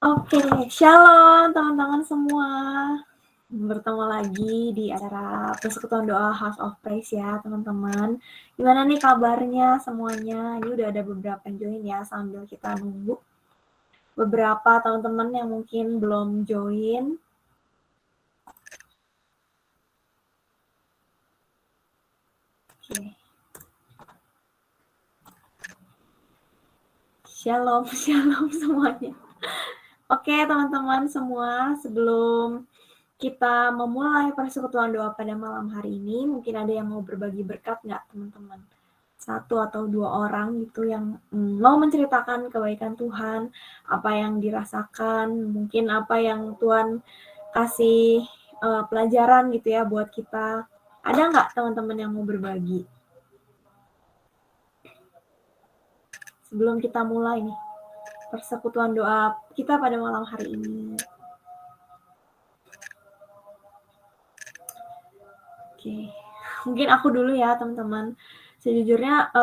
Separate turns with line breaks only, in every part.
Oke, shalom teman-teman semua. Bertemu lagi di acara Persekutuan Doa House of Praise ya teman-teman. Gimana nih kabarnya semuanya? Ini udah ada beberapa yang join ya sambil kita nunggu beberapa teman-teman yang mungkin belum join. Oke. Shalom, shalom semuanya. Oke teman-teman semua, sebelum kita memulai persekutuan doa pada malam hari ini, mungkin ada yang mau berbagi berkat nggak teman-teman? Satu atau dua orang gitu yang mau menceritakan kebaikan Tuhan, apa yang dirasakan, mungkin apa yang Tuhan kasih pelajaran gitu ya buat kita. Ada nggak teman-teman yang mau berbagi? Sebelum kita mulai nih, persekutuan doa kita pada malam hari ini. Oke, mungkin aku dulu ya teman-teman. Sejujurnya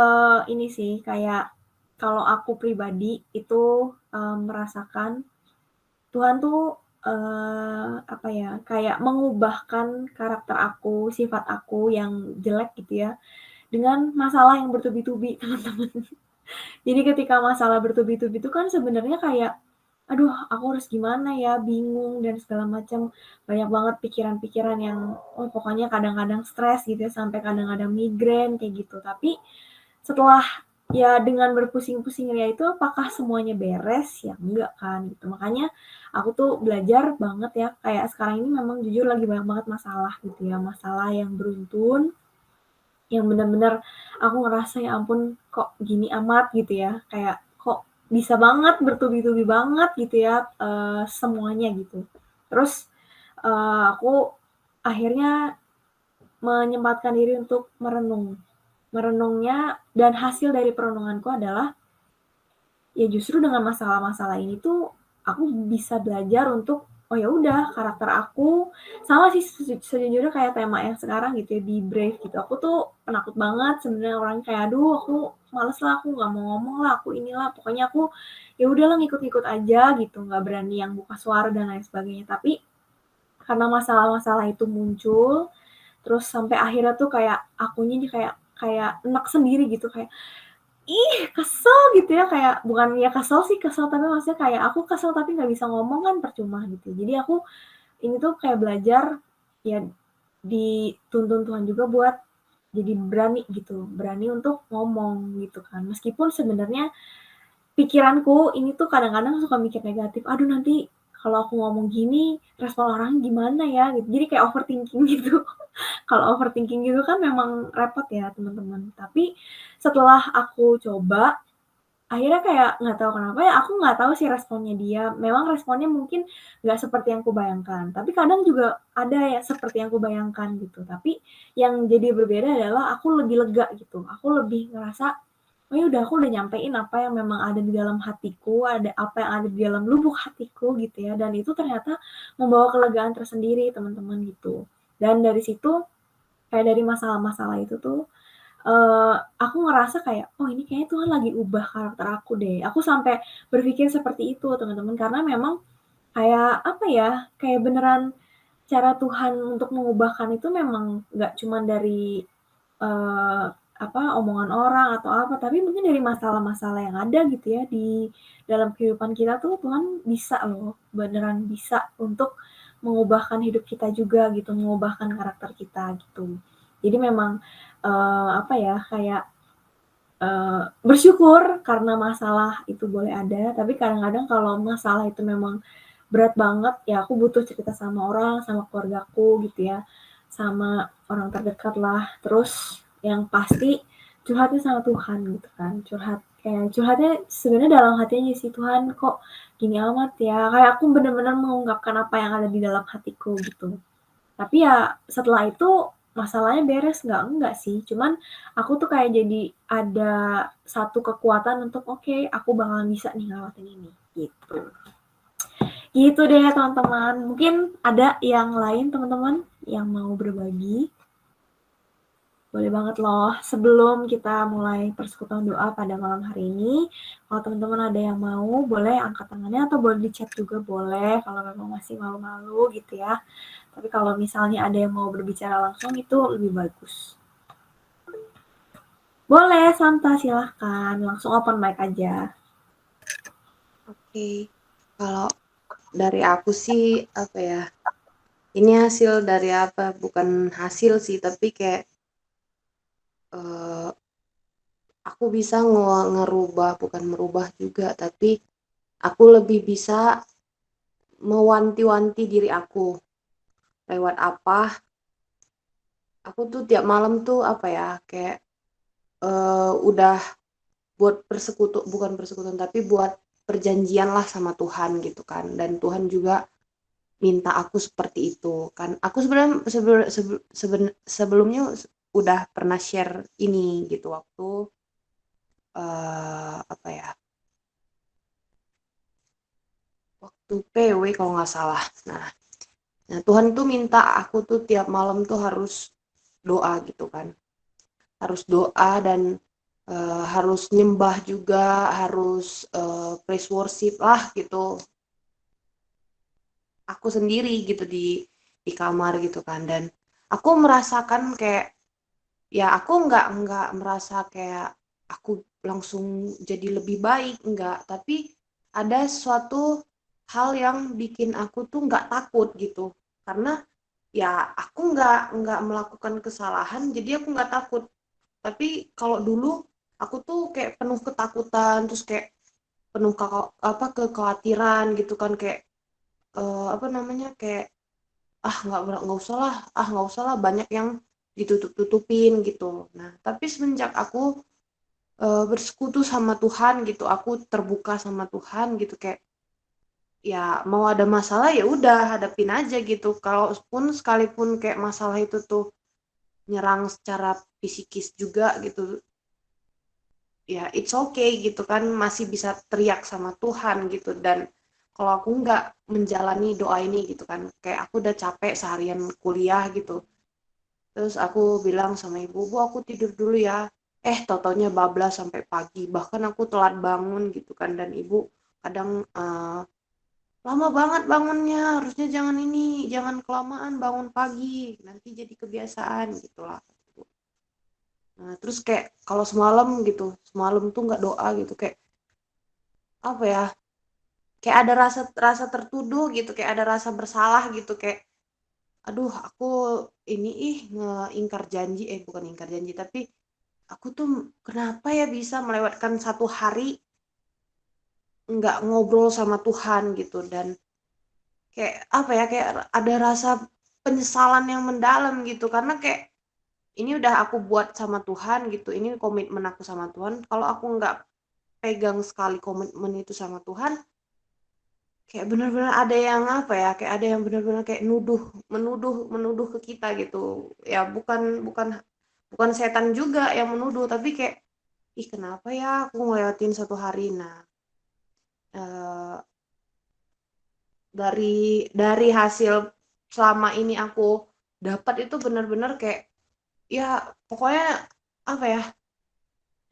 ini sih kayak kalau aku pribadi itu merasakan Tuhan tuh apa ya, kayak mengubahkan karakter aku, sifat aku yang jelek gitu ya, dengan masalah yang bertubi-tubi teman-teman. Jadi ketika masalah bertubi-tubi itu kan sebenarnya kayak, aduh aku harus gimana ya, bingung dan segala macam. Banyak banget pikiran-pikiran yang, pokoknya kadang-kadang stres gitu ya, sampai kadang-kadang migrain kayak gitu. Tapi setelah ya dengan berpusing-pusing ria itu apakah semuanya beres? Ya enggak kan gitu. Makanya aku tuh belajar banget ya, kayak sekarang ini memang jujur lagi banyak banget masalah gitu ya, masalah yang beruntun, yang benar-benar aku ngerasa ya ampun kok gini amat gitu ya, kayak kok bisa banget bertubi-tubi banget gitu ya semuanya gitu. Terus aku akhirnya menyempatkan diri untuk merenung. Merenungnya dan hasil dari perenunganku adalah ya justru dengan masalah-masalah ini tuh aku bisa belajar untuk oh ya udah karakter aku sama sih sejujurnya kayak tema yang sekarang gitu ya, Be Brave gitu. Aku tuh penakut banget sebenarnya orang kayak aduh aku males lah, aku nggak mau ngomong lah, aku inilah pokoknya aku ya udahlah ngikut-ngikut aja gitu, nggak berani yang buka suara dan lain sebagainya. Tapi karena masalah-masalah itu muncul terus sampai akhirnya tuh kayak akunya kayak kayak enek sendiri gitu kayak kesel gitu ya, kayak bukan ya kesel sih, kesel, tapi maksudnya kayak aku kesel tapi nggak bisa ngomong kan percuma gitu. Jadi aku ini tuh kayak belajar, ya dituntun Tuhan juga buat jadi berani gitu, berani untuk ngomong gitu kan. Meskipun sebenarnya pikiranku ini tuh kadang-kadang suka mikir negatif, "Aduh nanti kalau aku ngomong gini, respon orang gimana ya?" Gitu. Jadi kayak overthinking gitu. Kalau overthinking gitu kan memang repot ya teman-teman. Tapi setelah aku coba akhirnya kayak nggak tahu kenapa ya, aku nggak tahu sih responnya dia, memang responnya mungkin nggak seperti yang kubayangkan, tapi kadang juga ada ya seperti yang kubayangkan gitu. Tapi yang jadi berbeda adalah aku lebih lega gitu, aku lebih ngerasa, "Oh ya udah aku udah nyampein apa yang memang ada di dalam hatiku, ada apa yang ada di dalam lubuk hatiku," gitu ya, dan itu ternyata membawa kelegaan tersendiri teman-teman gitu. Dan dari situ, kayak dari masalah-masalah itu tuh aku ngerasa kayak, "Oh ini kayaknya Tuhan lagi ubah karakter aku deh." Aku sampai berpikir seperti itu teman-teman, karena memang kayak, apa ya, kayak beneran cara Tuhan untuk mengubahkan itu memang nggak cuman dari, apa, omongan orang atau apa, tapi mungkin dari masalah-masalah yang ada gitu ya di dalam kehidupan kita tuh Tuhan bisa loh, beneran bisa untuk mengubahkan hidup kita juga gitu, mengubahkan karakter kita gitu. Jadi memang, apa ya, kayak bersyukur karena masalah itu boleh ada, tapi kadang-kadang kalau masalah itu memang berat banget, ya aku butuh cerita sama orang, sama keluargaku gitu ya, sama orang terdekat lah. Terus yang pasti curhatnya sama Tuhan gitu kan, curhatnya sebenarnya dalam hati aja sih, "Tuhan kok gini amat ya?" Kayak aku bener-bener mengungkapkan apa yang ada di dalam hatiku gitu. Tapi ya setelah itu masalahnya beres enggak sih, cuman aku tuh kayak jadi ada satu kekuatan untuk, "Oke, aku bakalan bisa nih ngelewatin ini," gitu. Gitu deh teman-teman, mungkin ada yang lain teman-teman yang mau berbagi? Boleh banget loh. Sebelum kita mulai persekutuan doa pada malam hari ini, kalau teman-teman ada yang mau, boleh angkat tangannya atau boleh di chat juga boleh, kalau memang masih malu-malu gitu ya. Tapi kalau misalnya ada yang mau berbicara langsung itu lebih bagus. Boleh, Santa, silahkan. Langsung open mic aja.
Oke, kalau dari aku sih apa ya? Ini hasil dari apa? Bukan hasil sih, tapi kayak eh, aku bisa ngerubah, bukan merubah juga, tapi aku lebih bisa mewanti-wanti diri aku lewat apa. Aku tuh tiap malam tuh apa ya? Kayak udah buat bukan persekutuan, tapi buat perjanjian lah sama Tuhan gitu kan. Dan Tuhan juga minta aku seperti itu kan. Aku sebenarnya sebelumnya udah pernah share ini gitu waktu apa ya, waktu PW kalau nggak salah. Nah, Tuhan tuh minta aku tuh tiap malam tuh harus doa gitu kan, harus doa dan harus nyembah juga, harus praise worship lah gitu, aku sendiri gitu di kamar gitu kan. Dan aku merasakan kayak, ya aku nggak merasa kayak aku langsung jadi lebih baik, nggak, tapi ada suatu hal yang bikin aku tuh nggak takut gitu, karena ya aku nggak melakukan kesalahan, jadi aku nggak takut. Tapi kalau dulu aku tuh kayak penuh ketakutan, terus kayak penuh apa kekhawatiran gitu kan, kayak apa namanya, kayak nggak usah lah banyak yang ditutup-tutupin gitu. Nah, tapi semenjak aku bersekutu sama Tuhan gitu, aku terbuka sama Tuhan gitu, kayak ya mau ada masalah ya udah hadapin aja gitu. Kalaupun sekalipun kayak masalah itu tuh nyerang secara psikis juga gitu, ya it's okay gitu kan, masih bisa teriak sama Tuhan gitu. Dan kalau aku nggak menjalani doa ini gitu kan, kayak aku udah capek seharian kuliah gitu. Terus aku bilang sama ibu, Bu aku tidur dulu ya. Tau-taunya bablas sampai pagi. Bahkan aku telat bangun gitu kan. Dan ibu kadang lama banget bangunnya. Harusnya jangan ini, jangan kelamaan bangun pagi. Nanti jadi kebiasaan gitu lah. Nah, terus kayak kalau semalam gitu, semalam tuh nggak doa gitu. Kayak apa ya? Kayak ada rasa rasa tertuduh gitu. Kayak ada rasa bersalah gitu. Kayak aduh aku ini ngeingkar janji, bukan ingkar janji, tapi aku tuh kenapa ya bisa melewatkan satu hari nggak ngobrol sama Tuhan gitu. Dan kayak apa ya, kayak ada rasa penyesalan yang mendalam gitu, karena kayak ini udah aku buat sama Tuhan gitu, ini komitmen aku sama Tuhan. Kalau aku nggak pegang sekali komitmen itu sama Tuhan, kayak benar-benar ada yang apa ya, kayak ada yang benar-benar kayak menuduh ke kita gitu. Ya bukan bukan bukan setan juga yang menuduh, tapi kayak ih kenapa ya aku ngelewatin satu hari. Nah, eh, dari hasil selama ini aku dapat itu benar-benar kayak ya pokoknya apa ya,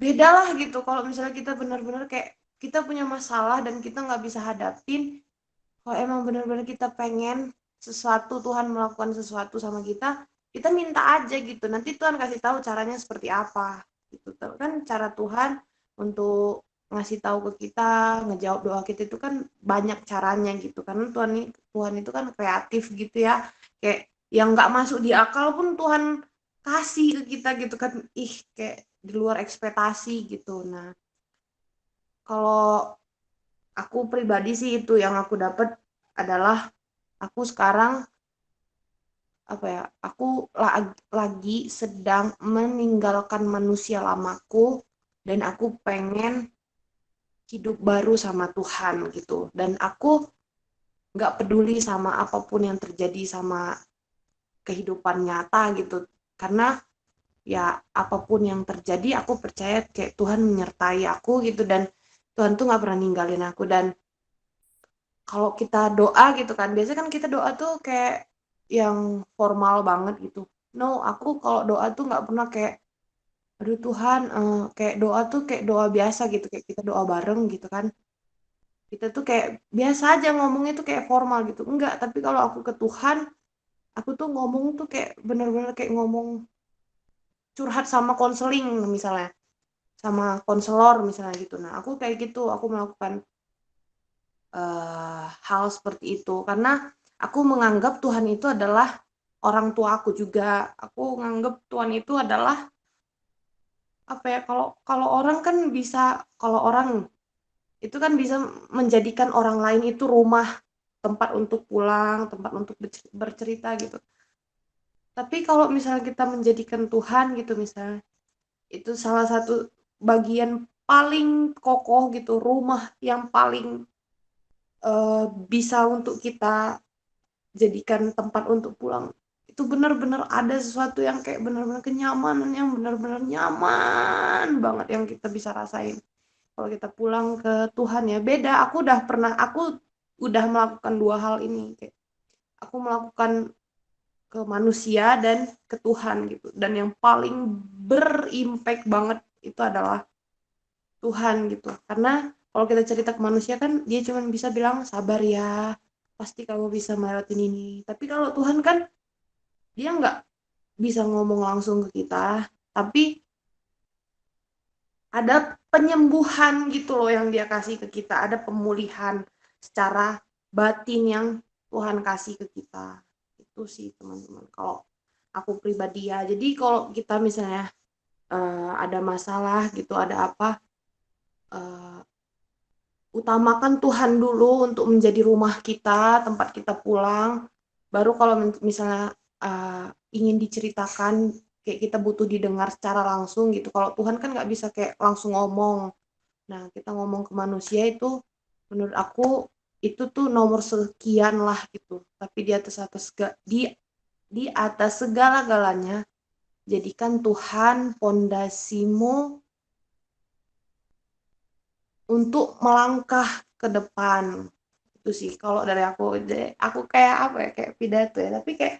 beda lah gitu. Kalau misalnya kita benar-benar kayak kita punya masalah dan kita nggak bisa hadapin, kalau emang benar-benar kita pengen sesuatu, Tuhan melakukan sesuatu sama kita minta aja gitu. Nanti Tuhan kasih tahu caranya seperti apa. Gitu kan cara Tuhan untuk ngasih tahu ke kita, ngejawab doa kita itu kan banyak caranya gitu. Karena Tuhan itu kan kreatif gitu ya. Kayak yang nggak masuk di akal pun Tuhan kasih ke kita gitu kan. Ih, kayak di luar ekspektasi gitu. Nah, kalau aku pribadi sih itu yang aku dapat adalah aku sekarang apa ya, aku lagi sedang meninggalkan manusia lamaku dan aku pengen hidup baru sama Tuhan gitu. Dan aku nggak peduli sama apapun yang terjadi sama kehidupan nyata gitu, karena ya apapun yang terjadi aku percaya kayak Tuhan menyertai aku gitu. Dan Tuhan tuh nggak pernah ninggalin aku. Dan kalau kita doa gitu kan, biasanya kan kita doa tuh kayak yang formal banget gitu. No, aku kalau doa tuh nggak pernah kayak, aduh Tuhan, kayak doa tuh kayak doa biasa gitu, kayak kita doa bareng gitu kan. Kita tuh kayak biasa aja ngomongnya tuh kayak formal gitu. Enggak, tapi kalau aku ke Tuhan, aku tuh ngomong tuh kayak bener-bener kayak ngomong curhat sama konseling misalnya, sama konselor misalnya gitu. Nah, aku kayak gitu, aku melakukan hal seperti itu karena aku menganggap Tuhan itu adalah orang tua aku juga. Aku menganggap Tuhan itu adalah apa ya, kalau kalau orang kan bisa, kalau orang itu kan bisa menjadikan orang lain itu rumah, tempat untuk pulang, tempat untuk bercerita gitu. Tapi kalau misalnya kita menjadikan Tuhan gitu misalnya, itu salah satu bagian paling kokoh gitu, rumah yang paling bisa untuk kita jadikan tempat untuk pulang. Itu benar-benar ada sesuatu yang kayak benar-benar kenyamanan yang benar-benar nyaman banget yang kita bisa rasain. Kalau kita pulang ke Tuhan ya beda. Aku udah melakukan dua hal ini. Kayak aku melakukan ke manusia dan ke Tuhan gitu. Dan yang paling berimpact banget itu adalah Tuhan gitu. Karena kalau kita cerita ke manusia kan dia cuma bisa bilang sabar ya, pasti kamu bisa melewatin ini. Tapi kalau Tuhan kan dia nggak bisa ngomong langsung ke kita, tapi ada penyembuhan gitu loh yang dia kasih ke kita, ada pemulihan secara batin yang Tuhan kasih ke kita. Itu sih teman-teman. Kalau aku pribadi ya. Jadi kalau kita misalnya ada masalah gitu, ada apa, uh, utamakan Tuhan dulu untuk menjadi rumah kita, tempat kita pulang. Baru kalau misalnya ingin diceritakan, kayak kita butuh didengar secara langsung gitu. Kalau Tuhan kan nggak bisa kayak langsung ngomong. Nah, kita ngomong ke manusia itu, menurut aku itu tuh nomor sekian lah gitu. Tapi di atas segala-galanya, jadikan Tuhan pondasimu untuk melangkah ke depan. Itu sih kalau dari aku kayak apa ya, kayak pidato ya, tapi kayak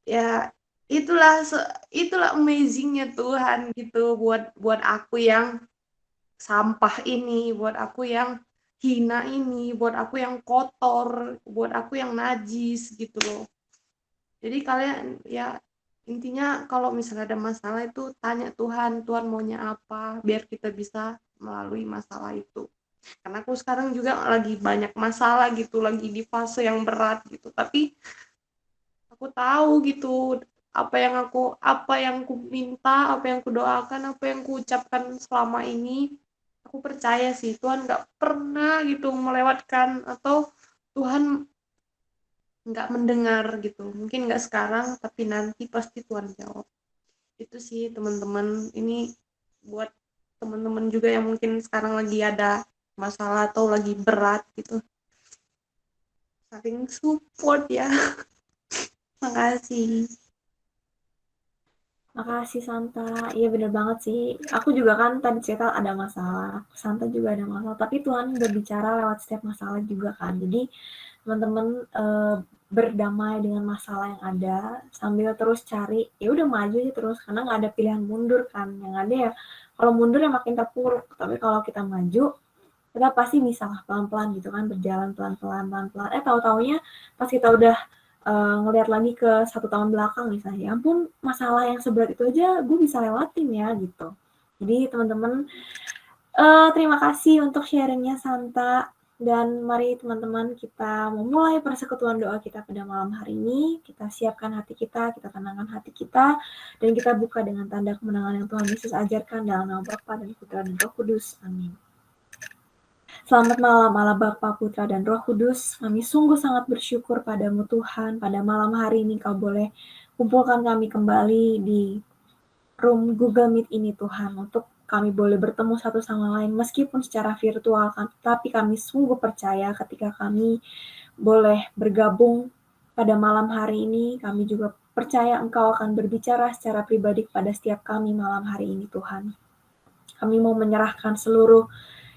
ya itulah itulah amazingnya Tuhan gitu buat buat aku yang sampah ini, buat aku yang hina ini, buat aku yang kotor, buat aku yang najis gitu loh. Jadi kalian ya intinya kalau misalnya ada masalah itu tanya Tuhan, Tuhan maunya apa biar kita bisa melalui masalah itu. Karena aku sekarang juga lagi banyak masalah gitu, lagi di fase yang berat gitu. Tapi aku tahu gitu apa yang ku minta, apa yang ku doakan, apa yang ku ucapkan selama ini. Aku percaya sih Tuhan nggak pernah gitu melewatkan atau Tuhan nggak mendengar gitu. Mungkin nggak sekarang, tapi nanti pasti Tuhan jawab. Itu sih teman-teman. Ini buat teman-teman juga yang mungkin sekarang lagi ada masalah atau lagi berat gitu. Saling support ya. Makasih.
Makasih Santa. Iya bener banget sih. Aku juga kan tadi cerita ada masalah. Santa juga ada masalah. Tapi Tuhan berbicara lewat setiap masalah juga kan. Jadi teman-teman berdamai dengan masalah yang ada sambil terus cari. Ya udah maju aja terus karena nggak ada pilihan mundur kan. Yang ada ya kalau mundur ya makin terpuruk. Tapi kalau kita maju kita pasti bisa lah pelan-pelan gitu kan berjalan pelan-pelan pelan-pelan. Tahu-taunya pas kita udah ngelihat lagi ke 1 tahun belakang misalnya, ya ampun masalah yang seberat itu aja gue bisa lewatin ya gitu. Jadi teman-teman terima kasih untuk sharingnya Santa dan mari teman-teman kita memulai persekutuan doa kita pada malam hari ini. Kita siapkan hati kita tenangkan hati kita dan kita buka dengan tanda kemenangan yang Tuhan Yesus ajarkan dalam nama Bapa dan Putra dan Roh Kudus. Amin. Selamat malam Allah Bapa, Putra dan Roh Kudus. Kami sungguh sangat bersyukur padamu Tuhan. Pada malam hari ini kau boleh kumpulkan kami kembali di room Google Meet ini Tuhan. Untuk kami boleh bertemu satu sama lain meskipun secara virtual kan. Tapi kami sungguh percaya ketika kami boleh bergabung pada malam hari ini. Kami juga percaya Engkau akan berbicara secara pribadi kepada setiap kami malam hari ini Tuhan. Kami mau menyerahkan seluruh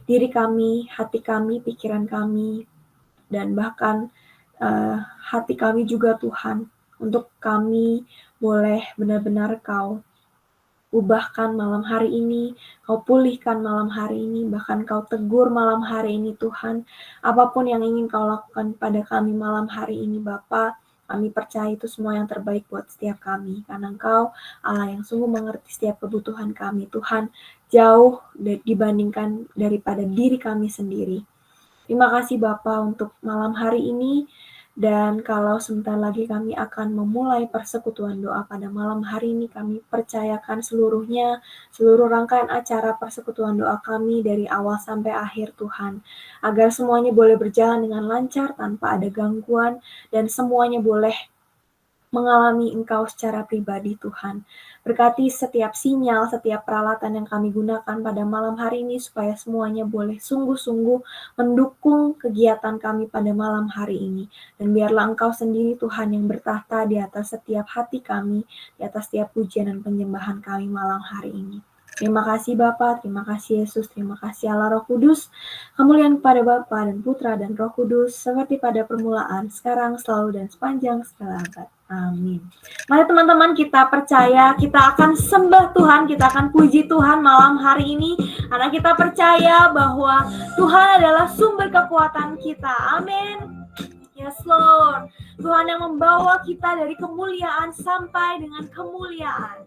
diri kami, hati kami, pikiran kami, dan bahkan hati kami juga Tuhan untuk kami boleh benar-benar Kau ubahkan malam hari ini, Kau pulihkan malam hari ini, bahkan Kau tegur malam hari ini Tuhan. Apapun yang ingin Kau lakukan pada kami malam hari ini Bapa, kami percaya itu semua yang terbaik buat setiap kami. Karena Engkau Allah yang sungguh mengerti setiap kebutuhan kami Tuhan, jauh dibandingkan daripada diri kami sendiri. Terima kasih Bapa untuk malam hari ini. Dan kalau sebentar lagi kami akan memulai persekutuan doa pada malam hari ini, kami percayakan seluruhnya, seluruh rangkaian acara persekutuan doa kami dari awal sampai akhir Tuhan. Agar semuanya boleh berjalan dengan lancar tanpa ada gangguan dan semuanya boleh mengalami Engkau secara pribadi Tuhan. Berkati setiap sinyal, setiap peralatan yang kami gunakan pada malam hari ini supaya semuanya boleh sungguh-sungguh mendukung kegiatan kami pada malam hari ini. Dan biarlah Engkau sendiri Tuhan yang bertahta di atas setiap hati kami, di atas setiap pujian dan penyembahan kami malam hari ini. Terima kasih Bapa, terima kasih Yesus, terima kasih Allah Roh Kudus. Kemuliaan kepada Bapa dan Putra dan Roh Kudus, seperti pada permulaan, sekarang, selalu, dan sepanjang segala abad. Amin. Mari teman-teman kita percaya, kita akan sembah Tuhan, kita akan puji Tuhan malam hari ini, karena kita percaya bahwa Tuhan adalah sumber kekuatan kita. Amin. Yes Lord, Tuhan yang membawa kita dari kemuliaan sampai dengan kemuliaan.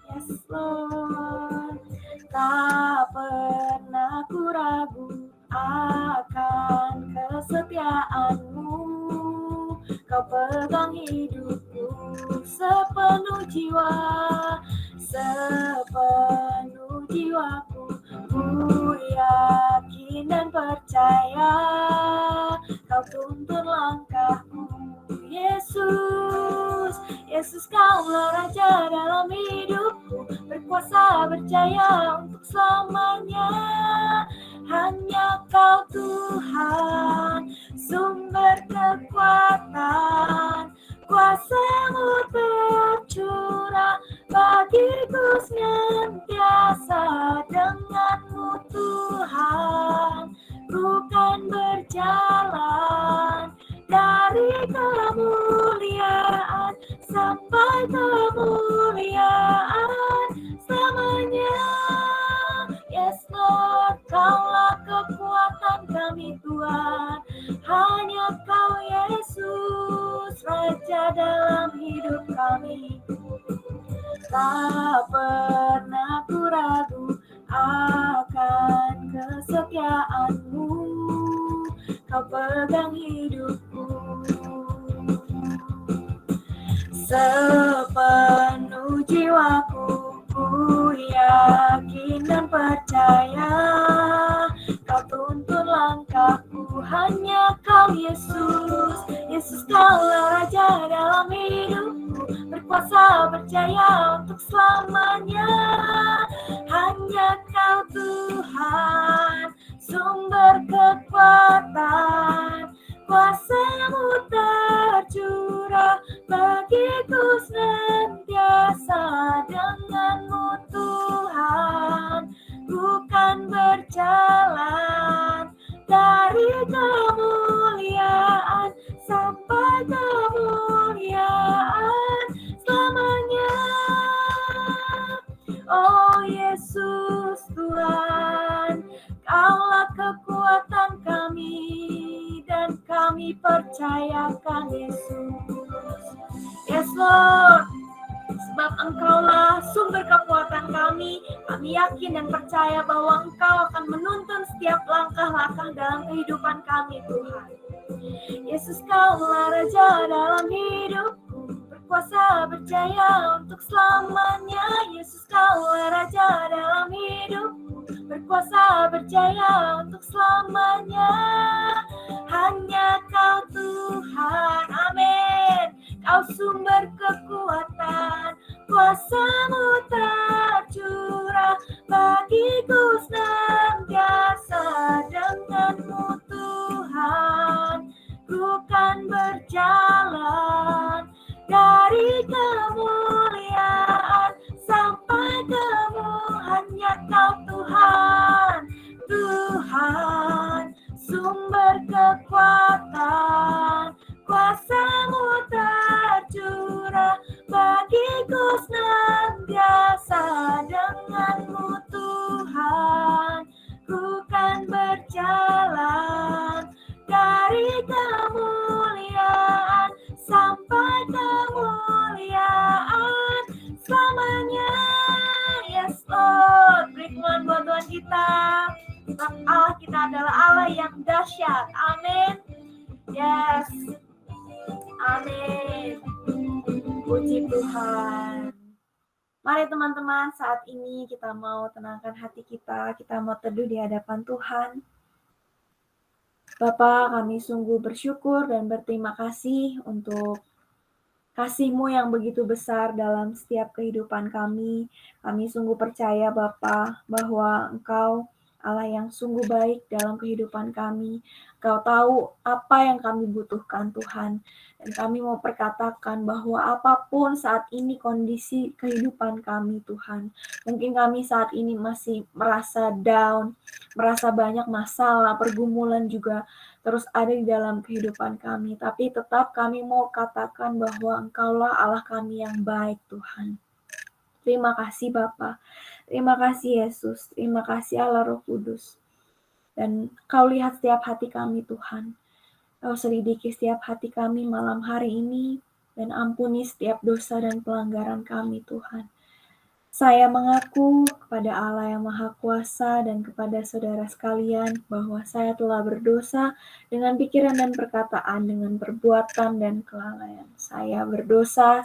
Yes Lord, tak pernah ku ragu akan kesetiaan-Mu. Kau pegang hidupku sepenuh jiwa, sepenuh jiwaku. Ku yakin dan percaya Kau tuntun langkahku. Yesus, Yesus Kaulah Raja dalam hidupku, berkuasa berjaya untuk selamanya. Hanya Kau Tuhan, sumber kekuatan, kuasa-Mu tercurah bagiku senantiasa. Dengan-Mu Tuhan, ku kan berjalan dari kemuliaan sampai kemuliaan selamanya. Yes Lord, Kaulah kekuatan kami Tuhan, hanya Kau Yesus, Raja dalam hidup kami. Tak pernah ku ragu akan kesetiaan-Mu. Kau pegang hidupku sepenuh jiwaku. Ku yakin dan percaya Kau tuntun langkahku. Hanya Kau Yesus, Yesus Kaulah Raja dalam hidupku, berkuasa berjaya untuk selamanya. Hanya Kau Tuhan, sumber kekuatan, kuasa-Mu tercurah bagiku senantiasa. Dengan-Mu Tuhan, ku kan berjalan dari kemuliaan sampai kemuliaan selamanya. Oh Yesus Tuhan, Kaulah kekuatan kami, dan kami percayakan Yesus. Yes Lord, sebab Engkaulah sumber kekuatan kami. Kami yakin dan percaya bahwa Engkau akan menuntun setiap langkah-langkah dalam kehidupan kami Tuhan. Yesus Kaulah Raja dalam hidupku, berkuasa berjaya untuk selamanya. Yesus Kaulah Raja dalam hidupku, berkuasa berjaya untuk selamanya. Hanya Kau Tuhan, amin. Kau sumber kekuatan, kuasa-Mu tercurah bagiku senantiasa. Dengan-Mu Tuhan, ku kan berjalan dari kemuliaan sampai hanya Kau Tuhan, Tuhan, sumber kekuatan, kuasa-Mu tercurah Puji Tuhan. Mari teman-teman, saat ini kita mau tenangkan hati kita mau teduh di hadapan Tuhan. Bapa, kami sungguh bersyukur dan berterima kasih untuk kasih-Mu yang begitu besar dalam setiap kehidupan kami. Kami sungguh percaya Bapa bahwa Engkau Allah yang sungguh baik dalam kehidupan kami. Engkau tahu apa yang kami butuhkan Tuhan. Dan kami mau perkatakan bahwa apapun saat ini kondisi kehidupan kami Tuhan. Mungkin kami saat ini masih merasa down, merasa banyak masalah, pergumulan juga terus ada di dalam kehidupan kami. Tapi tetap kami mau katakan bahwa Engkaulah Allah kami yang baik Tuhan. Terima kasih Bapa. Terima kasih Yesus. Terima kasih Allah Roh Kudus. Dan Kau lihat setiap hati kami Tuhan. Kau selidiki setiap hati kami malam hari ini. Dan ampuni setiap dosa dan pelanggaran kami Tuhan. Saya mengaku kepada Allah yang Maha Kuasa dan kepada saudara sekalian bahwa saya telah berdosa dengan pikiran dan perkataan, dengan perbuatan dan kelalaian. Saya berdosa,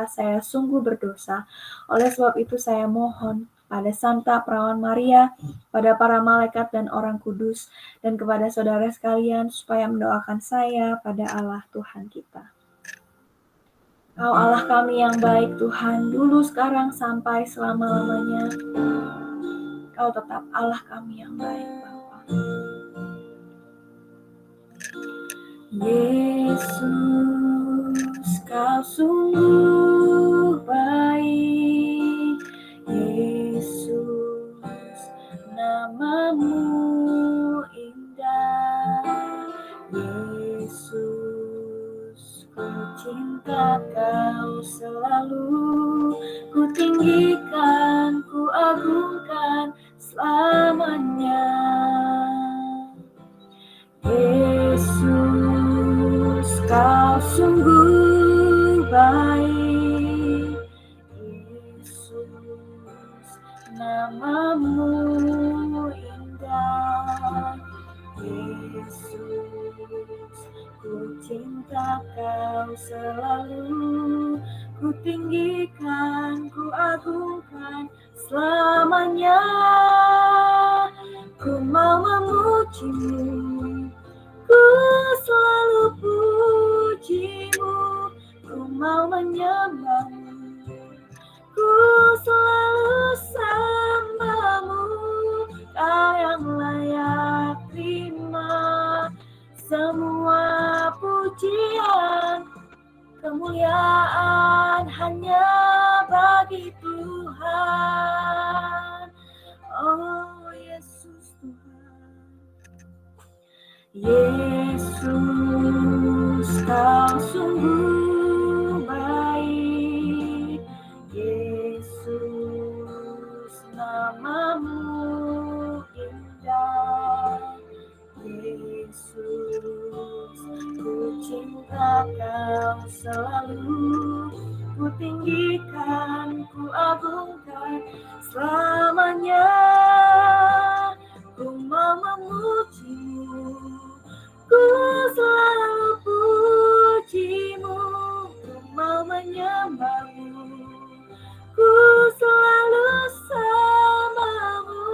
saya sungguh berdosa. Oleh sebab itu saya mohon pada Santa Perawan Maria, pada para malaikat dan orang kudus, dan kepada saudara sekalian supaya mendoakan saya pada Allah Tuhan kita. Kau Allah kami yang baik Tuhan, dulu sekarang sampai selama-lamanya. Kau tetap Allah kami yang baik Bapa. Yesus, Kau sungguh baik. Yesus, nama-Mu indah. Yesus, ku cinta Kau selalu, ku tinggikan, ku agungkan selamanya. Yesus, Kau sungguh baik. Yesus, nama-Mu indah. Yesus, ku cinta Kau selalu, ku tinggikan, ku agungkan selamanya. Ku mau memuji-Mu, ku selalu puji-Mu, ku mau menyembah-Mu, ku selalu sembah-Mu. Kau yang layak terima semua pujian, kemuliaan hanya bagi Tuhan. Oh Yesus Tuhan. Yesus, Kau sungguh baik. Yesus, nama-Mu indah. Yesus, ku cinta Kau selalu, ku tinggikan, ku agungkan selamanya. Ku mau memuji-Mu, ku selalu puji-Mu, ku mau menyembah-Mu, ku selalu sembah-Mu.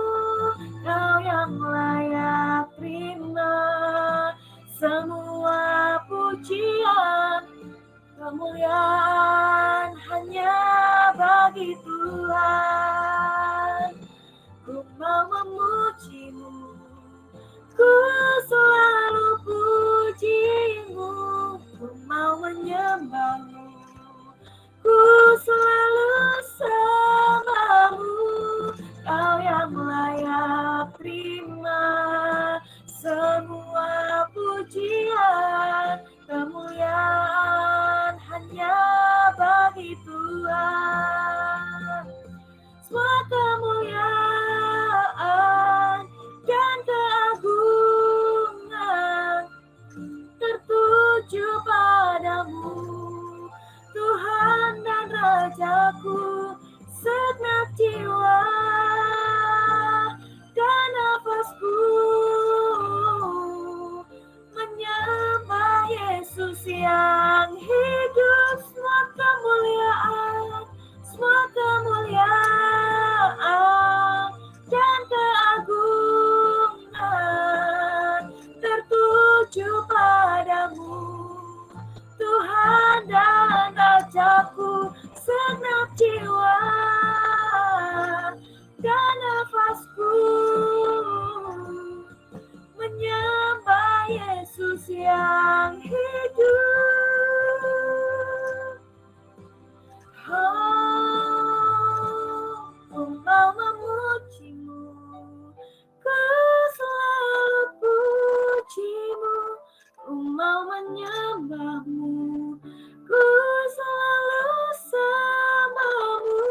Kau yang layak terima semua pujian, kemuliaan hanya bagi Tuhan. Ku mau memuji-Mu, ku selalu puji-Mu, ku mau menyembah-Mu, ku selalu sembah-Mu. Kau yang layak terima semua pujian, kemuliaan hanya bagi Tuhan. Semua kemuliaan dan keagungan tertuju padamu, Tuhan dan Rajaku. Segenap jiwa dan nafasku menyembah Yesus yang hidup. Semua jiwa dan nafasku menyembah Yesus yang hidup. Oh, mau memujimu, ku selalu pujimu, ku mau menyembahmu, ku selalu sembahmu,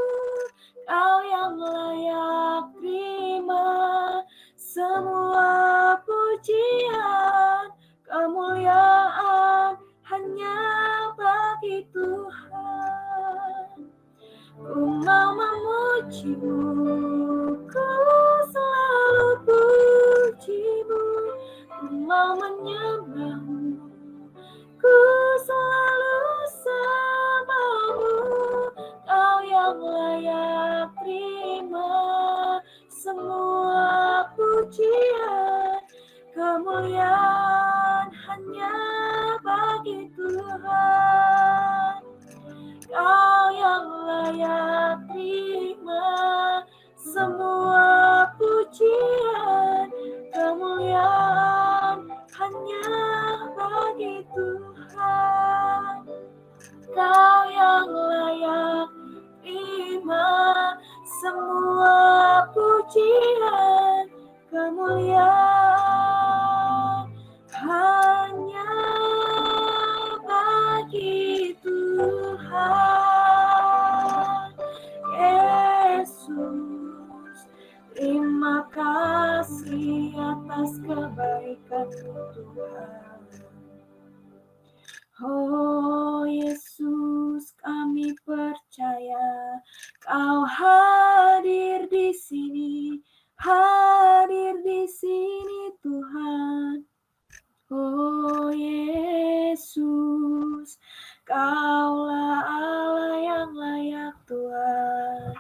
kau yang layak terima semua pujian, kemuliaan hanya bagi Tuhan. Ku mau memujimu, ku selalu pujimu, ku mau menyembahmu, ku selalu sembahmu, kau yang layak terima semua pujian, kemuliaan hanya bagi Tuhan. Kau yang layak terima semua pujian, kemuliaan hanya bagi Tuhan. Kau yang layak terima semua pujian, kemuliaan hanya bagi Tuhan. Yesus, terima kasih atas kebaikan-Mu Tuhan. Oh Yesus, kami percaya Kau hadir di sini Tuhan. Oh Yesus, Kaulah Allah yang layak Tuhan.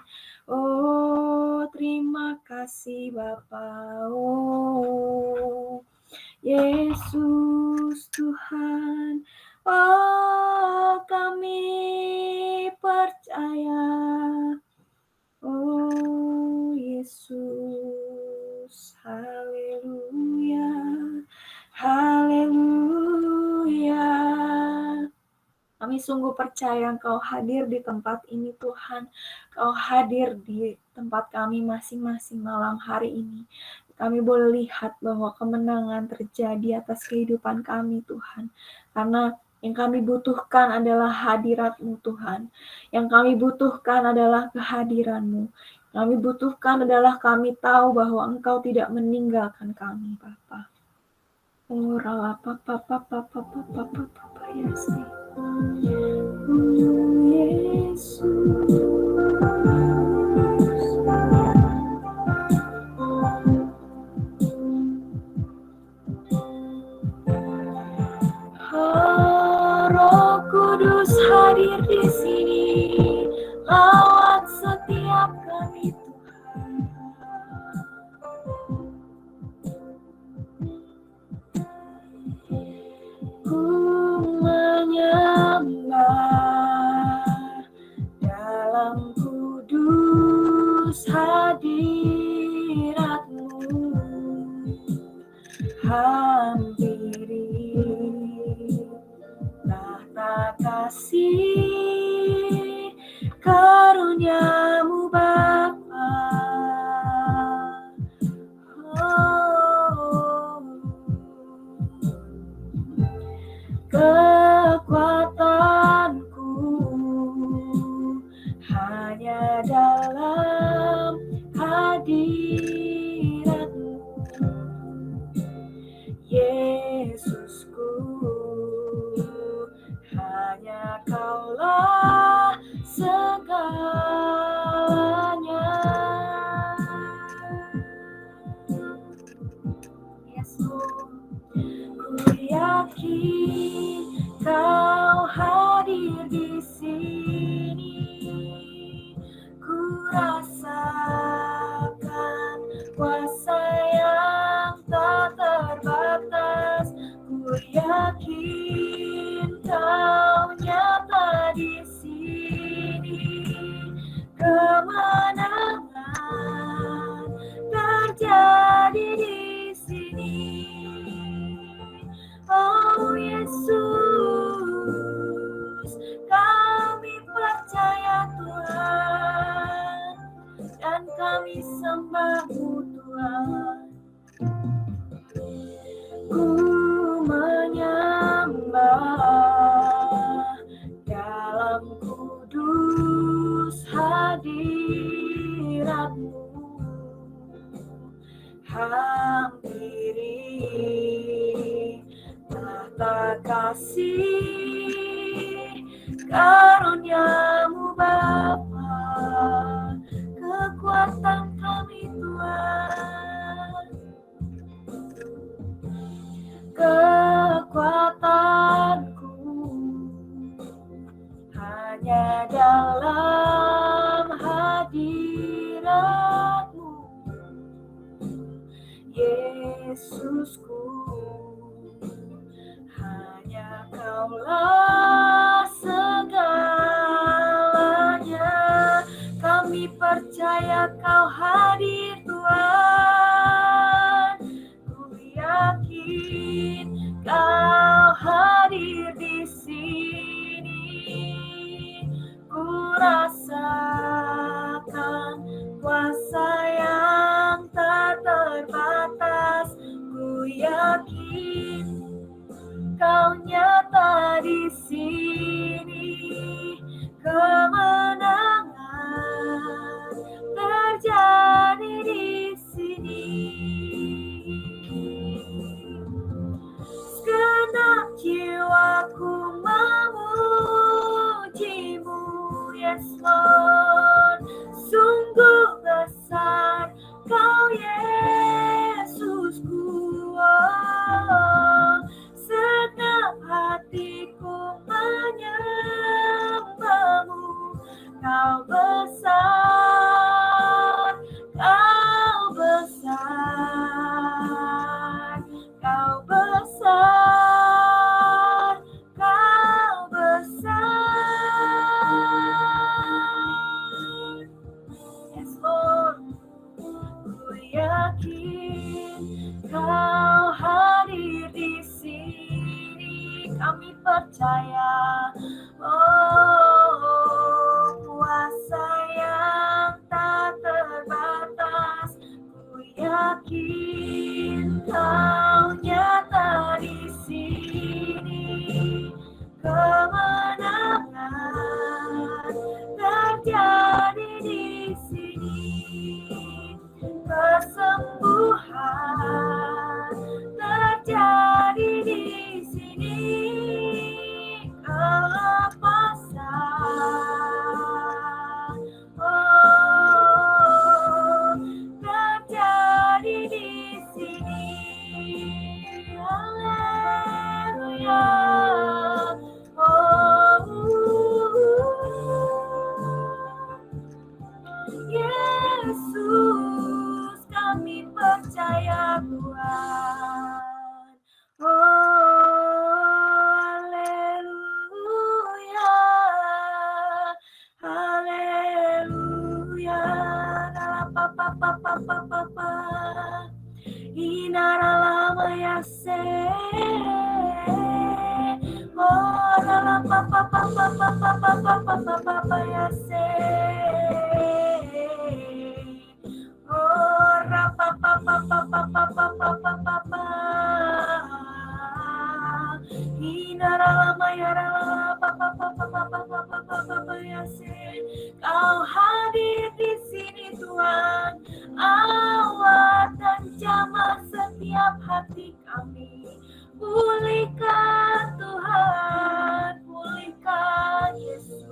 Oh terima kasih Bapa. Oh Yesus Tuhan. Oh kami percaya. Oh Yesus. Haleluya. Haleluya. Kami sungguh percaya Engkau hadir di tempat ini Tuhan. Kau hadir di tempat kami masing-masing malam hari ini. Kami boleh lihat bahwa kemenangan terjadi atas kehidupan kami Tuhan. Karena yang kami butuhkan adalah hadirat-Mu Tuhan. Yang kami butuhkan adalah kehadiran-Mu. Kami butuhkan adalah kami tahu bahwa Engkau tidak meninggalkan kami Bapa. Oh rapa papa papa papa papa Yesus. Yesus. Roh Kudus hadir di sini, lawat setiap kami Tuhan. Ku menyembah dalam kudus hadirat-Mu, hampiri tahta kasih karunia-Mu Bapa. Oh, kekuatanku hanya dalam hadirat-Mu, Yesusku. Hanya Kaulah segalanya. Yesus, ku yakin Kau hadir di sini. Ku rasakan kuasa yang tak terbatas. Ku yakin Kau nyata di sini. terjadi di sini. Oh Yesus, kami percaya Tuhan, dan kami sembah-Mu Tuhan. Ku menyembah dalam kudus hadirat-Mu, hampiri tahta kasih karunia-Mu Bapa, kekuatan kami Tuhan, kekuatanku hanya dalam hadirat-Mu, Yesusku, hanya Kaulah segalanya. Kami percaya Kau hadir Tuhan, ku yakin Kau hadir di sini. Ku rasakan kuasa yang tak terbatas. Ku yakin Kau nyata di sini. Kemenangan terjadi di sini. Segenap jiwaku memuji-Mu, yes Lord. Sungguh besar Kau Yesusku, oh. Segenap hatiku menyembah-Mu. Kau besar, Kau besar, Kau besar, Kau besar. Yes Lord, ku yakin Kau hadir di sini. Kami percaya, oh kuasa yang tak terbatas. Ku yakin Kau nyata di sini. Kemenangan terjadi di sini. Kesembuhan terjadi di sini. Kelepasan, oh, terjadi di sini. Haleluya. Oh, Yesus, kami percaya Tuhan. Oh, haleluya, haleluya. Papa, inara lama ya se. Oh, papa ya se. Oh, papa. Inara lama ya papa ya se. Kau hadir di sini Tuhan, awat dan jamah setiap hati kami. Pulihkan Tuhan, pulihkan Yesus.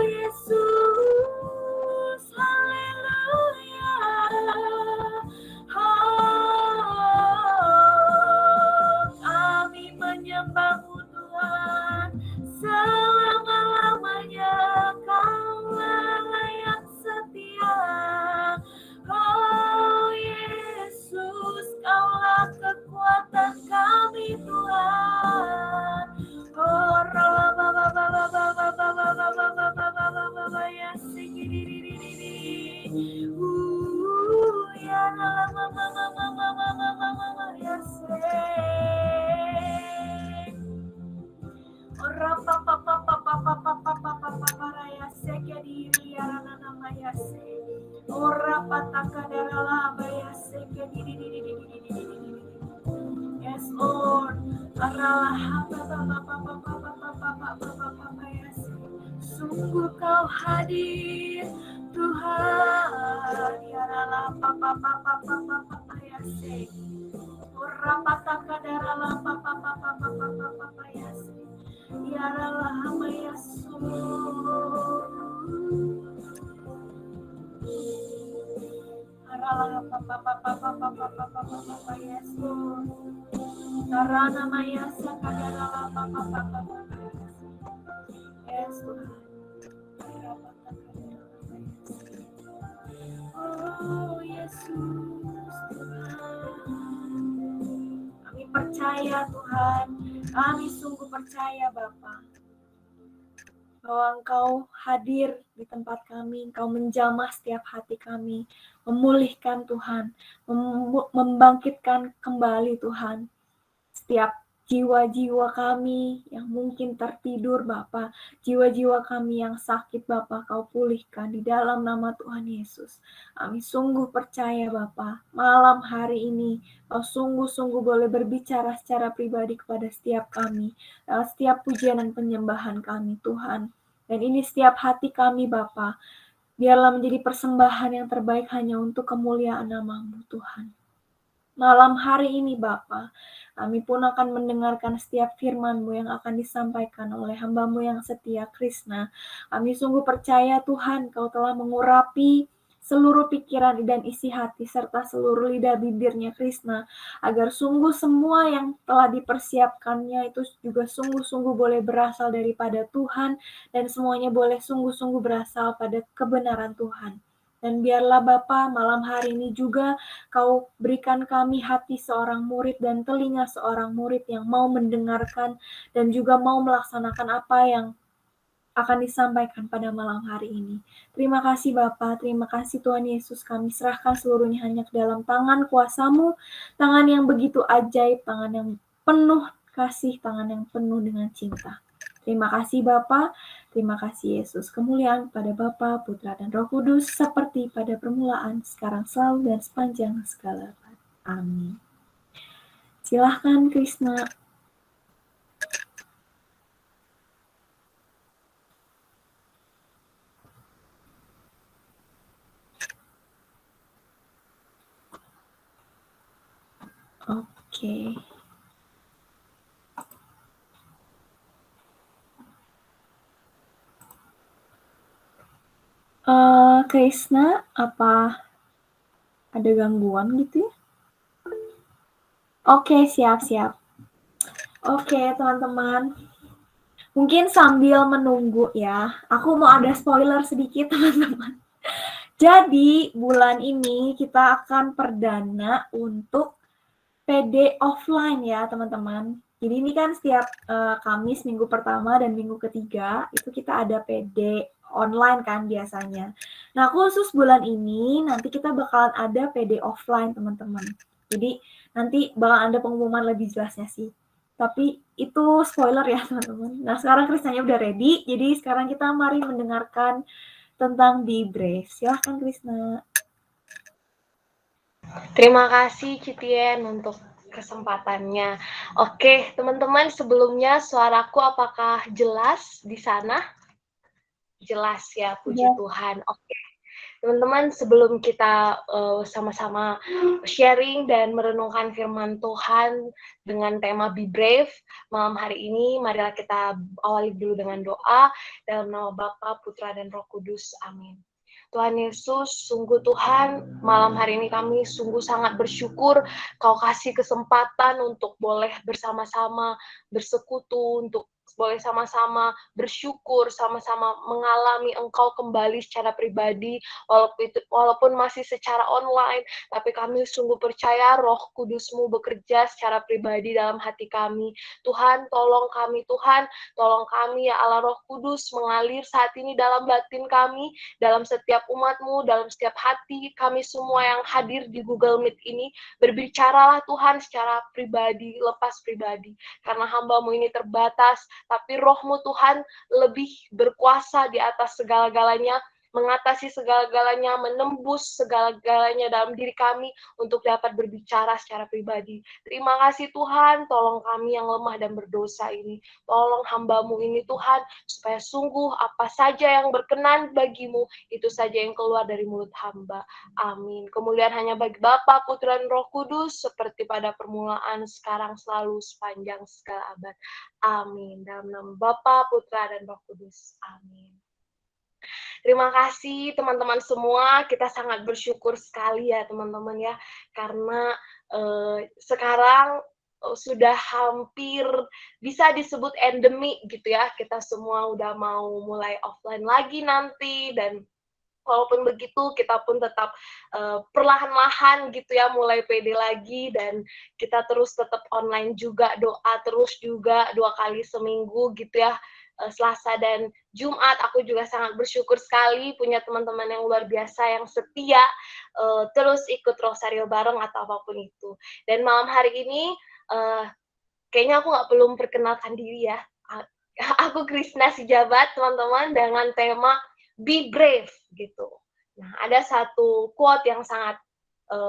Yesus, haleluya. Ora pataka darala baya seke di. Yes, Lord. Aralah yes. Sungguh kau hadir, Tuhan. Yaralah yes. Ora pataka darala yes. Yaralah Yesus. Aralah Yesus. Karana maya sakadara yes Tuhan. Oh Yesus Tuhan. Kami percaya Tuhan. Kami sungguh percaya Bapa bahwa Engkau hadir di tempat kami, Engkau menjamah setiap hati kami, memulihkan Tuhan, membangkitkan kembali Tuhan setiap jiwa-jiwa kami yang mungkin tertidur Bapa, jiwa-jiwa kami yang sakit Bapa, Kau pulihkan di dalam nama Tuhan Yesus. Kami sungguh percaya Bapa, malam hari ini Kau sungguh-sungguh boleh berbicara secara pribadi kepada setiap kami, setiap pujian dan penyembahan kami Tuhan. Dan ini setiap hati kami Bapa, biarlah menjadi persembahan yang terbaik hanya untuk kemuliaan nama-Mu Tuhan. Malam hari ini Bapa, kami pun akan mendengarkan setiap firman-Mu yang akan disampaikan oleh hamba-Mu yang setia Krishna. Kami sungguh percaya Tuhan, Kau telah mengurapi seluruh pikiran dan isi hati serta seluruh lidah bibirnya Krishna, agar sungguh semua yang telah dipersiapkannya itu juga sungguh-sungguh boleh berasal daripada Tuhan, dan semuanya boleh sungguh-sungguh berasal pada kebenaran Tuhan. Dan biarlah Bapa malam hari ini juga Kau berikan kami hati seorang murid dan telinga seorang murid yang mau mendengarkan dan juga mau melaksanakan apa yang akan disampaikan pada malam hari ini. Terima kasih Bapa, terima kasih Tuhan Yesus, kami serahkan seluruhnya hanya ke dalam tangan kuasa-Mu, tangan yang begitu ajaib, tangan yang penuh kasih, tangan yang penuh dengan cinta. Terima kasih Bapa, terima kasih Yesus. Kemuliaan pada Bapa, Putra, dan Roh Kudus, seperti pada permulaan, sekarang, selalu, dan sepanjang segala abad. Amin. Silahkan Krishna. Oke. Krishna, apa ada gangguan gitu ya? Oke, siap-siap. Oke, teman-teman. Mungkin sambil menunggu ya, aku mau ada spoiler sedikit, teman-teman. Jadi, bulan ini kita akan perdana untuk PD offline ya, teman-teman. Jadi ini kan setiap Kamis minggu pertama dan minggu ketiga itu kita ada PD online kan biasanya. Nah, khusus bulan ini nanti kita bakalan ada PD offline, teman-teman. Jadi nanti bakalan ada pengumuman lebih jelasnya sih. Tapi itu spoiler ya, teman-teman. Nah, sekarang Krisnanya udah ready. Jadi sekarang kita mari mendengarkan tentang Be Brave. Silahkan Krishna.
Terima kasih Citien untuk kesempatannya. Oke, teman-teman, sebelumnya suaraku apakah jelas di sana? Jelas ya, puji Tuhan. Oke. Teman-teman, sebelum kita sama-sama sharing dan merenungkan firman Tuhan dengan tema Be Brave, malam hari ini marilah kita awali dulu dengan doa dalam nama Bapa, Putra, dan Roh Kudus. Amin. Tuhan Yesus, sungguh Tuhan, malam hari ini kami sungguh sangat bersyukur Kau kasih kesempatan untuk boleh bersama-sama bersekutu, untuk boleh sama-sama bersyukur, sama-sama mengalami Engkau kembali secara pribadi, walaupun masih secara online, tapi kami sungguh percaya Roh Kudus-Mu bekerja secara pribadi dalam hati kami. Tuhan, tolong kami, Tuhan, tolong kami ya Allah Roh Kudus mengalir saat ini dalam batin kami, dalam setiap umat-Mu, dalam setiap hati kami semua yang hadir di Google Meet ini, berbicaralah Tuhan secara pribadi, lepas pribadi, karena hamba-Mu ini terbatas, tapi Roh-Mu Tuhan lebih berkuasa di atas segala-galanya,
mengatasi segala-galanya, menembus segala-galanya dalam diri kami untuk dapat berbicara secara pribadi. Terima kasih Tuhan, tolong kami yang lemah dan berdosa ini. Tolong hamba-Mu ini Tuhan, supaya sungguh apa saja yang berkenan bagi-Mu, itu saja yang keluar dari mulut hamba. Amin. Kemuliaan hanya bagi Bapa, Putra, dan Roh Kudus, seperti pada permulaan, sekarang, selalu, sepanjang segala abad. Amin. Dalam nama Bapa, Putra, dan Roh Kudus. Amin. Terima kasih teman-teman semua, kita sangat bersyukur sekali ya teman-teman ya, karena sekarang sudah hampir bisa disebut endemi gitu ya, kita semua udah mau mulai offline lagi nanti, dan walaupun begitu kita pun tetap perlahan-lahan gitu ya mulai pede lagi, dan kita terus tetap online juga, doa terus juga 2 kali seminggu gitu ya, Selasa dan Jumat. Aku juga sangat bersyukur sekali punya teman-teman yang luar biasa yang setia terus ikut rosario bareng atau apapun itu. Dan malam hari ini kayaknya aku nggak perlu memperkenalkan diri ya. Aku Krisna Sijabat teman-teman, dengan tema Be Brave gitu. Nah, ada satu quote yang sangat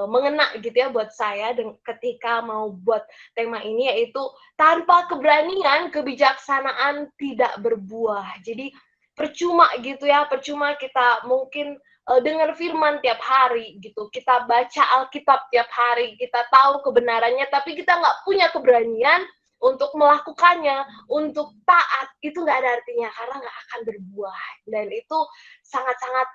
mengena gitu ya buat saya ketika mau buat tema ini, yaitu tanpa keberanian kebijaksanaan tidak berbuah. Jadi percuma gitu ya, percuma kita mungkin dengar firman tiap hari gitu, kita baca Alkitab tiap hari, kita tahu kebenarannya, tapi kita nggak punya keberanian untuk melakukannya, untuk taat, itu nggak ada artinya karena nggak akan berbuah. Dan itu sangat-sangat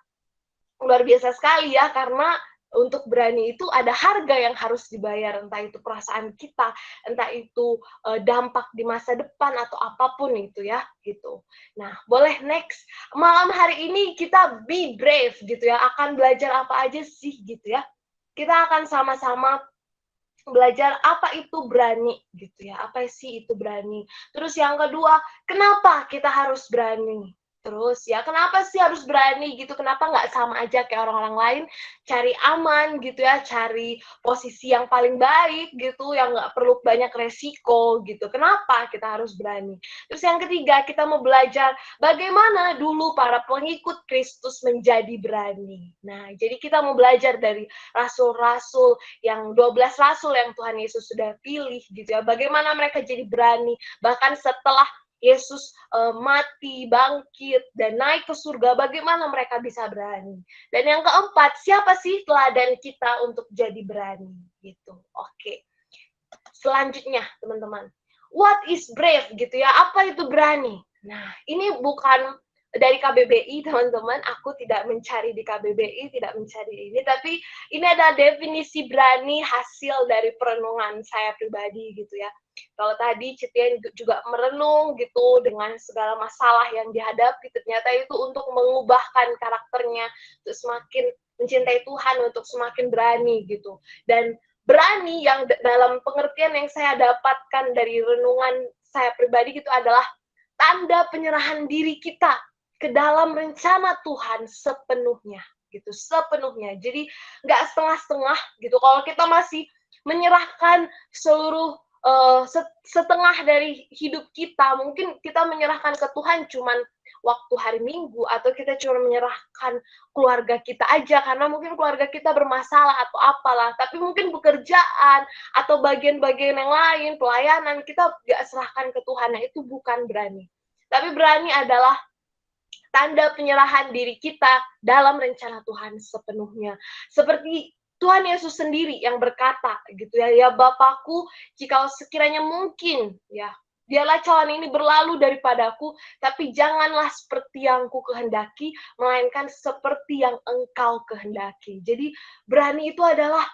luar biasa sekali ya, karena untuk berani itu ada harga yang harus dibayar, entah itu perasaan kita, entah itu dampak di masa depan atau apapun itu ya, gitu. Nah, boleh next. Malam hari ini kita be brave gitu ya, akan belajar apa aja sih gitu ya. Kita akan sama-sama belajar apa itu berani gitu ya, apa sih itu berani. Terus yang kedua, kenapa kita harus berani? Terus ya, kenapa sih harus berani gitu, kenapa nggak sama aja kayak orang-orang lain, cari aman gitu ya, cari posisi yang paling baik gitu, yang nggak perlu banyak resiko gitu, kenapa kita harus berani? Terus yang ketiga, kita mau belajar bagaimana dulu para pengikut Kristus menjadi berani. Nah, jadi kita mau belajar dari rasul-rasul, yang 12 rasul yang Tuhan Yesus sudah pilih gitu ya, bagaimana mereka jadi berani, bahkan setelah Yesus mati, bangkit, dan naik ke surga, bagaimana mereka bisa berani. Dan yang keempat, siapa sih teladan kita untuk jadi berani gitu. Oke. Selanjutnya, teman-teman, what is brave gitu ya, apa itu berani? Nah, ini bukan dari KBBI, teman-teman, aku tidak mencari di KBBI, tidak mencari ini, tapi ini adalah definisi berani hasil dari perenungan saya pribadi gitu ya. Kalau tadi Citian juga merenung gitu dengan segala masalah yang dihadapi, ternyata itu untuk mengubahkan karakternya, untuk semakin mencintai Tuhan, untuk semakin berani gitu. Dan berani yang dalam pengertian yang saya dapatkan dari renungan saya pribadi gitu adalah tanda penyerahan diri kita ke dalam rencana Tuhan sepenuhnya gitu, sepenuhnya. Jadi nggak setengah-setengah gitu. Kalau kita masih menyerahkan seluruh setengah dari hidup kita, mungkin kita menyerahkan ke Tuhan cuman waktu hari Minggu, atau kita cuma menyerahkan keluarga kita aja karena mungkin keluarga kita bermasalah atau apalah, tapi mungkin pekerjaan atau bagian-bagian yang lain, pelayanan, kita nggak serahkan ke Tuhan. Nah, itu bukan berani. Tapi berani adalah tanda penyerahan diri kita dalam rencana Tuhan sepenuhnya. Seperti Tuhan Yesus sendiri yang berkata gitu ya, ya Bapakku, jika sekiranya mungkin ya, biarlah cawan ini berlalu daripadaku, tapi janganlah seperti yang ku kehendaki, melainkan seperti yang engkau kehendaki. Jadi berani itu adalah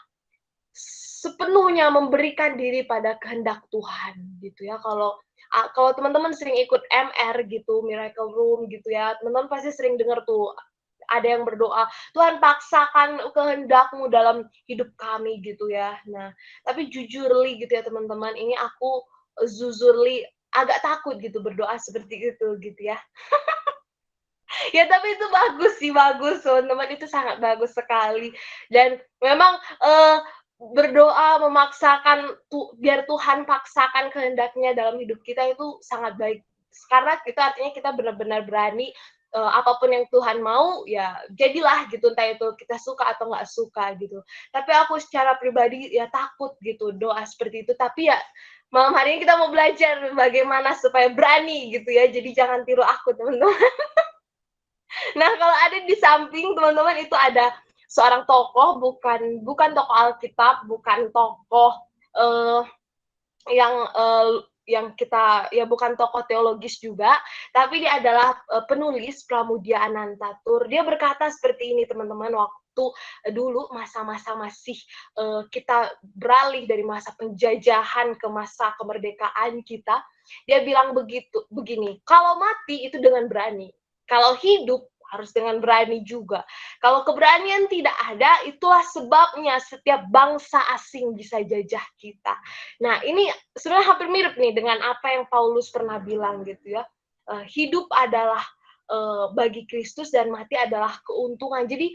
sepenuhnya memberikan diri pada kehendak Tuhan gitu ya. Kalau teman-teman sering ikut MR gitu, Miracle Room gitu ya, teman-teman pasti sering dengar tuh ada yang berdoa, Tuhan paksakan kehendakmu dalam hidup kami gitu ya. Nah, tapi jujurly gitu ya teman-teman, ini aku zuzurly agak takut gitu berdoa seperti itu gitu ya. Ya tapi itu bagus sih, bagus teman-teman, itu sangat bagus sekali. Dan memang berdoa memaksakan biar Tuhan paksakan kehendaknya dalam hidup kita itu sangat baik. Karena itu artinya kita benar-benar berani apapun yang Tuhan mau, ya jadilah gitu, entah itu kita suka atau nggak suka gitu. Tapi aku secara pribadi ya takut gitu doa seperti itu, tapi ya malam hari ini kita mau belajar bagaimana supaya berani gitu ya, jadi jangan tiru aku teman-teman. Nah, kalau ada di samping teman-teman itu ada seorang tokoh, bukan tokoh Alkitab, bukan tokoh uh, yang yang kita ya bukan tokoh teologis juga, tapi dia adalah penulis Pramudia Anantatur. Dia berkata seperti ini teman-teman, waktu dulu masa-masa masih kita beralih dari masa penjajahan ke masa kemerdekaan kita, dia bilang begini, kalau mati itu dengan berani, kalau hidup harus dengan berani juga. Kalau keberanian tidak ada, itulah sebabnya setiap bangsa asing bisa jajah kita. Nah, ini sebenarnya hampir mirip nih dengan apa yang Paulus pernah bilang gitu ya. Hidup adalah bagi Kristus dan mati adalah keuntungan. Jadi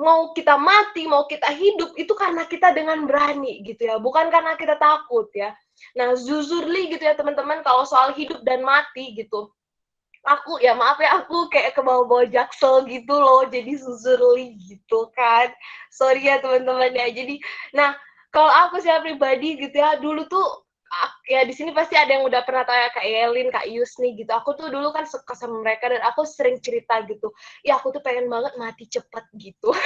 mau kita mati, mau kita hidup itu karena kita dengan berani gitu ya, bukan karena kita takut ya. Nah, zuzurli gitu ya teman-teman, kalau soal hidup dan mati gitu. Aku ya maaf ya, aku kayak ke bawah-bawah Jaksel gitu loh, jadi zuzurli gitu kan. Sorry ya teman-teman ya. Jadi, nah kalau aku secara pribadi gitu ya, dulu tuh ya di sini pasti ada yang udah pernah tanya Kak Yelin, Kak Yusni gitu. Aku tuh dulu kan suka sama mereka dan aku sering cerita gitu. Ya aku tuh pengen banget mati cepat gitu.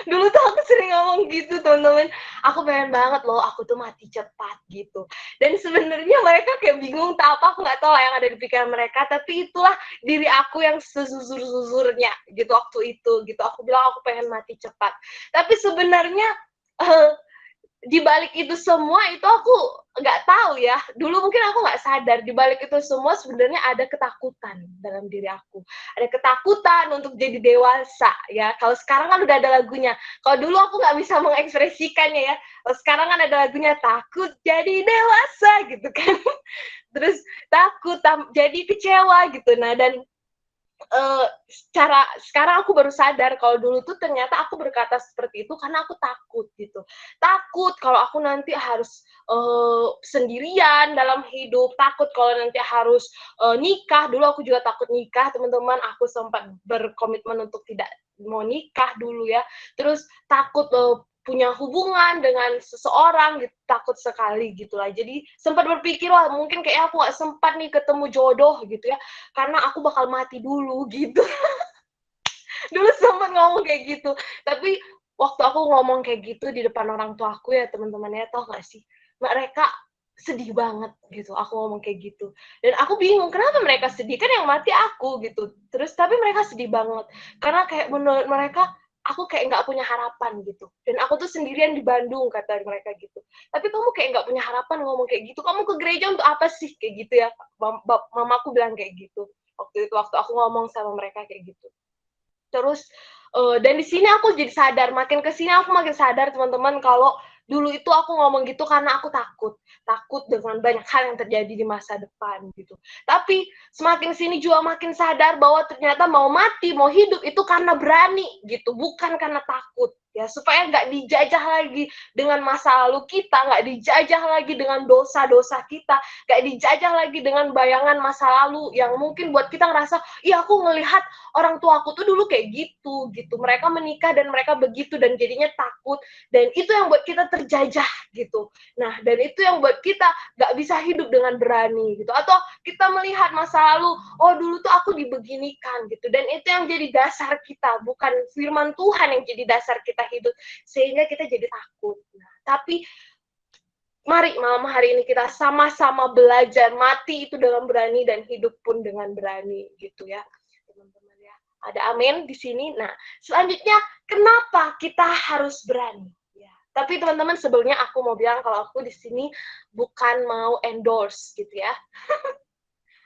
Dulu tuh aku sering ngomong gitu teman-teman, aku pengen banget loh aku tuh mati cepat gitu. Dan sebenarnya mereka kayak bingung tak apa, aku nggak tahu lah yang ada di pikiran mereka, tapi itulah diri aku yang sezuzur-zuzurnya gitu waktu itu gitu. Aku bilang aku pengen mati cepat, tapi sebenarnya uh, di balik itu semua itu aku nggak tahu ya. Dulu mungkin aku nggak sadar di balik itu semua sebenarnya ada ketakutan dalam diri aku. Ada ketakutan untuk jadi dewasa ya. Kalau sekarang kan udah ada lagunya. Kalau dulu aku nggak bisa mengekspresikannya ya. Kalau sekarang kan ada lagunya takut jadi dewasa gitu kan. Terus takut jadi kecewa gitu. Nah, dan sekarang aku baru sadar kalau dulu tuh ternyata aku berkata seperti itu karena aku takut gitu. Takut kalau aku nanti harus sendirian dalam hidup, takut kalau nanti harus nikah. Dulu aku juga takut nikah, teman-teman. Aku sempat berkomitmen untuk tidak mau nikah dulu ya. Terus takut punya hubungan dengan seseorang gitu, takut sekali gitulah. Jadi sempat berpikir wah mungkin kayak aku gak sempat nih ketemu jodoh gitu ya, karena aku bakal mati dulu gitu. Dulu sempat ngomong kayak gitu, tapi waktu aku ngomong kayak gitu di depan orang tua aku ya teman-teman ya, tau gak sih, mereka sedih banget gitu aku ngomong kayak gitu, dan aku bingung kenapa mereka sedih, kan yang mati aku gitu. Terus tapi mereka sedih banget karena kayak menurut mereka aku kayak nggak punya harapan gitu, dan aku tuh sendirian di Bandung kata mereka gitu. Tapi kamu kayak nggak punya harapan ngomong kayak gitu, kamu ke gereja untuk apa sih kayak gitu ya. Mamaku bilang kayak gitu waktu itu, waktu aku ngomong sama mereka kayak gitu. Terus dan di sini aku jadi sadar, makin ke sini aku makin sadar teman-teman kalau dulu itu aku ngomong gitu karena aku takut dengan banyak hal yang terjadi di masa depan gitu. Tapi semakin sini juga makin sadar bahwa ternyata mau mati, mau hidup itu karena berani gitu, bukan karena takut ya, supaya nggak dijajah lagi dengan masa lalu kita, nggak dijajah lagi dengan dosa-dosa kita, nggak dijajah lagi dengan bayangan masa lalu yang mungkin buat kita ngerasa, iya aku ngelihat orang tua aku tuh dulu kayak gitu, mereka menikah dan mereka begitu, dan jadinya takut, dan itu yang buat kita terjajah gitu. Nah, dan itu yang buat kita nggak bisa hidup dengan berani gitu, atau kita melihat masa lalu, oh dulu tuh aku dibeginikan gitu, dan itu yang jadi dasar kita, bukan firman Tuhan yang jadi dasar kita hidup, sehingga kita jadi takut. Nah, tapi mari malam hari ini kita sama-sama belajar mati itu dengan berani dan hidup pun dengan berani gitu ya. Ada amin di sini. Nah, selanjutnya kenapa kita harus berani? Ya. Tapi teman-teman sebelumnya aku mau bilang kalau aku di sini bukan mau endorse gitu ya.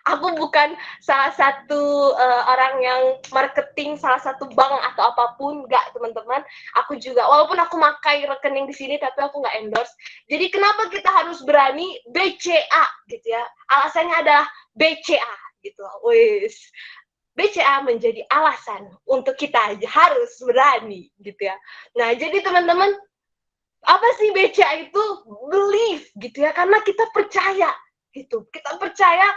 Aku bukan salah satu orang yang marketing salah satu bank atau apapun, enggak teman-teman. Aku juga, walaupun aku makai rekening di sini, tapi aku nggak endorse. Jadi kenapa kita harus berani? BCA gitu ya. Alasannya adalah BCA gitu. Wis. BCA menjadi alasan untuk kita harus berani gitu ya. Nah, jadi teman-teman, apa sih BCA itu? Belief gitu ya, karena kita percaya gitu. Kita percaya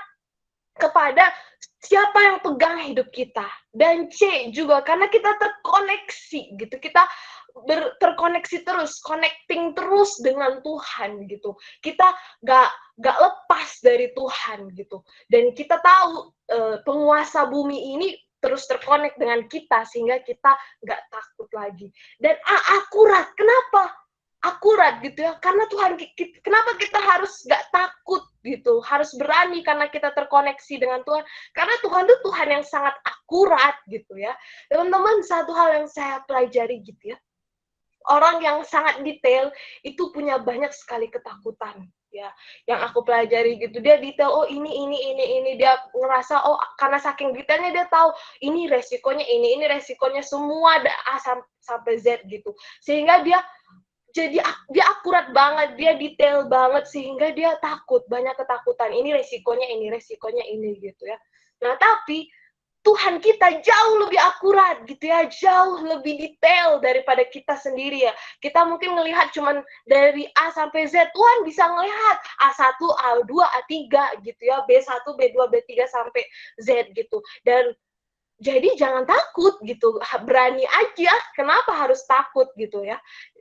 kepada siapa yang pegang hidup kita. Dan C juga karena kita terkoneksi gitu. Kita terkoneksi terus, connecting terus dengan Tuhan gitu. Kita gak lepas dari Tuhan gitu. Dan kita tahu penguasa bumi ini terus terkonek dengan kita sehingga kita gak takut lagi. Dan akurat, kenapa? Akurat gitu ya, karena Tuhan, kenapa kita harus gak takut gitu, harus berani karena kita terkoneksi dengan Tuhan, karena Tuhan itu Tuhan yang sangat akurat gitu ya. Teman-teman, satu hal yang saya pelajari gitu ya, orang yang sangat detail itu punya banyak sekali ketakutan ya, yang aku pelajari gitu, dia detail, oh ini, dia ngerasa, oh karena saking detailnya dia tahu ini resikonya ini resikonya semua ada A sampai Z gitu, sehingga dia akurat banget, dia detail banget sehingga dia takut, banyak ketakutan. Ini resikonya ini gitu ya. Nah, tapi Tuhan kita jauh lebih akurat gitu ya, jauh lebih detail daripada kita sendiri ya. Kita mungkin ngelihat cuman dari A sampai Z, Tuhan bisa ngelihat A1, A2, A3 gitu ya, B1, B2, B3 sampai Z gitu. Dan jadi jangan takut gitu, berani aja. Kenapa harus takut gitu ya?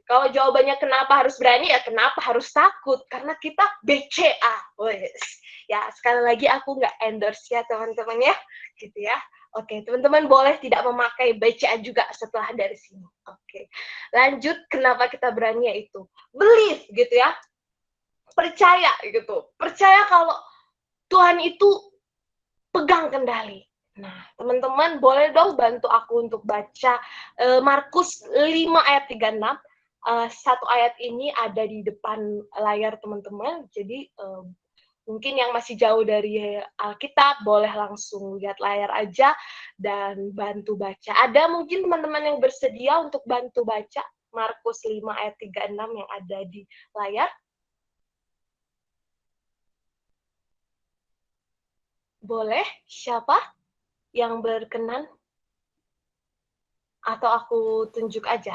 Kalau jawabannya kenapa harus berani, ya kenapa harus takut? Karena kita BCA. Ya, sekali lagi aku nggak endorse ya teman-teman ya, gitu ya. Oke, teman-teman boleh tidak memakai BCA juga setelah dari sini. Oke, lanjut, kenapa kita berani itu? Believe gitu ya, percaya gitu. Percaya kalau Tuhan itu pegang kendali. Nah, teman-teman boleh dong bantu aku untuk baca Markus 5 ayat 36. Satu ayat ini ada di depan layar teman-teman, jadi mungkin yang masih jauh dari Alkitab boleh langsung lihat layar aja dan bantu baca. Ada mungkin teman-teman yang bersedia untuk bantu baca Markus 5 ayat 36 yang ada di layar? Boleh? Siapa yang berkenan? Atau aku tunjuk aja?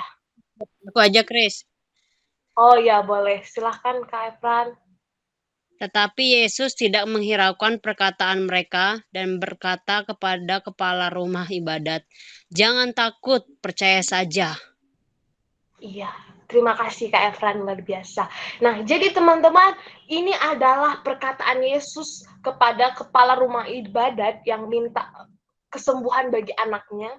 Aku aja, Chris.
Oh ya, boleh. Silahkan, Kak Efran.
Tetapi Yesus tidak menghiraukan perkataan mereka dan berkata kepada kepala rumah ibadat, "Jangan takut, percaya saja."
Iya, terima kasih Kak Efran, luar biasa. Nah, jadi teman-teman, ini adalah perkataan Yesus kepada kepala rumah ibadat yang minta kesembuhan bagi anaknya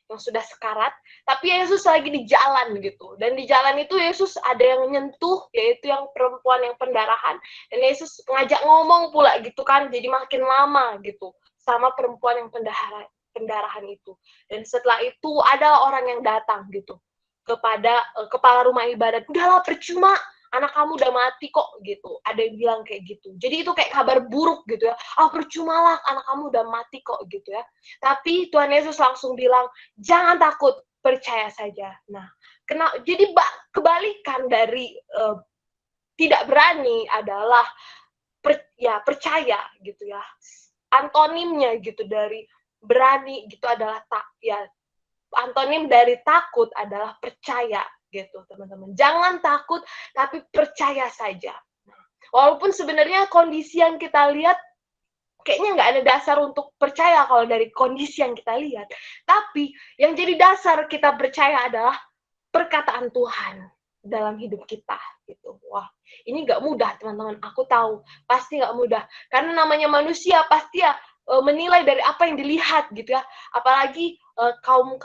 yang sudah sekarat, tapi Yesus lagi di jalan gitu. Dan di jalan itu Yesus ada yang nyentuh, yaitu yang perempuan yang pendarahan. Dan Yesus ngajak ngomong pula gitu kan, jadi makin lama gitu sama perempuan yang pendarahan itu. Dan setelah itu ada orang yang datang gitu kepada kepala rumah ibadat, udahlah percuma, anak kamu udah mati kok gitu. Ada yang bilang kayak gitu. Jadi itu kayak kabar buruk gitu ya. Percumalah, anak kamu udah mati kok gitu ya. Tapi Tuhan Yesus langsung bilang, jangan takut, percaya saja. Nah, jadi kebalikan dari tidak berani adalah percaya gitu ya. Antonimnya gitu dari berani gitu adalah antonim dari takut adalah percaya gitu, teman-teman. Jangan takut, tapi percaya saja. Walaupun sebenarnya kondisi yang kita lihat kayaknya nggak ada dasar untuk percaya kalau dari kondisi yang kita lihat. Tapi yang jadi dasar kita percaya adalah perkataan Tuhan dalam hidup kita gitu. Wah, ini nggak mudah teman-teman. Aku tahu pasti nggak mudah karena namanya manusia pasti ya menilai dari apa yang dilihat gitu ya. Apalagi kaum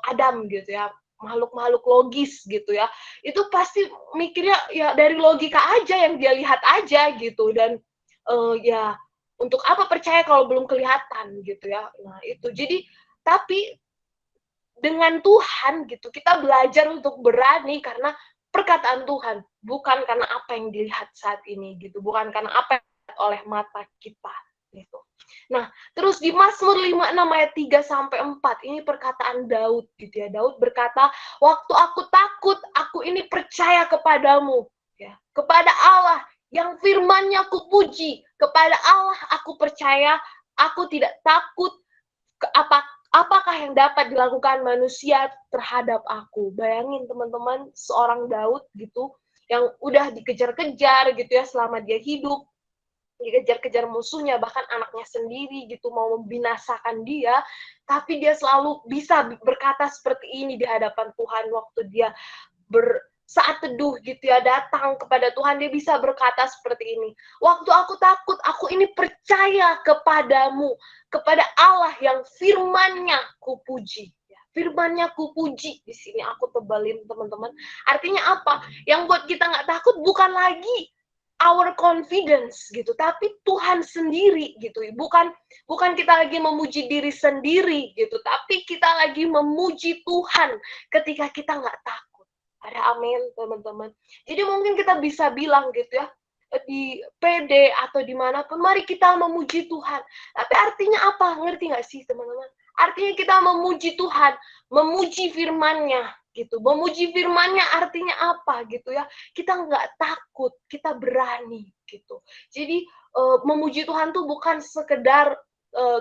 Adam gitu ya, makhluk-makhluk logis gitu ya. Itu pasti mikirnya ya dari logika aja yang dia lihat aja gitu dan ya untuk apa percaya kalau belum kelihatan gitu ya. Nah, itu. Jadi tapi dengan Tuhan gitu, kita belajar untuk berani karena perkataan Tuhan, bukan karena apa yang dilihat saat ini gitu, bukan karena apa yang dilihat oleh mata kita gitu. Nah, terus di Mazmur 56 ayat 3 sampai 4, ini perkataan Daud gitu ya. Daud berkata, "Waktu aku takut, aku ini percaya kepadamu." Ya, kepada Allah yang firman-Nya aku puji, kepada Allah aku percaya, aku tidak takut apakah yang dapat dilakukan manusia terhadap aku. Bayangin teman-teman, seorang Daud gitu, yang udah dikejar-kejar gitu ya selama dia hidup, dikejar-kejar musuhnya, bahkan anaknya sendiri gitu, mau membinasakan dia, tapi dia selalu bisa berkata seperti ini di hadapan Tuhan waktu dia saat teduh gitu ya, datang kepada Tuhan, dia bisa berkata seperti ini, waktu aku takut, aku ini percaya kepadamu, kepada Allah yang firman-Nya kupuji. Firman-Nya kupuji, di sini aku tebalin teman-teman. Artinya apa? Yang buat kita nggak takut bukan lagi our confidence gitu, tapi Tuhan sendiri gitu. Bukan kita lagi memuji diri sendiri gitu, tapi kita lagi memuji Tuhan ketika kita nggak takut. Ada amin, teman-teman. Jadi mungkin kita bisa bilang gitu ya, di PD atau dimanapun, mari kita memuji Tuhan. Tapi artinya apa? Ngerti nggak sih teman-teman? Artinya kita memuji Tuhan, memuji firman-Nya gitu. Memuji firman-Nya artinya apa gitu ya? Kita nggak takut, kita berani gitu. Jadi memuji Tuhan tuh bukan sekedar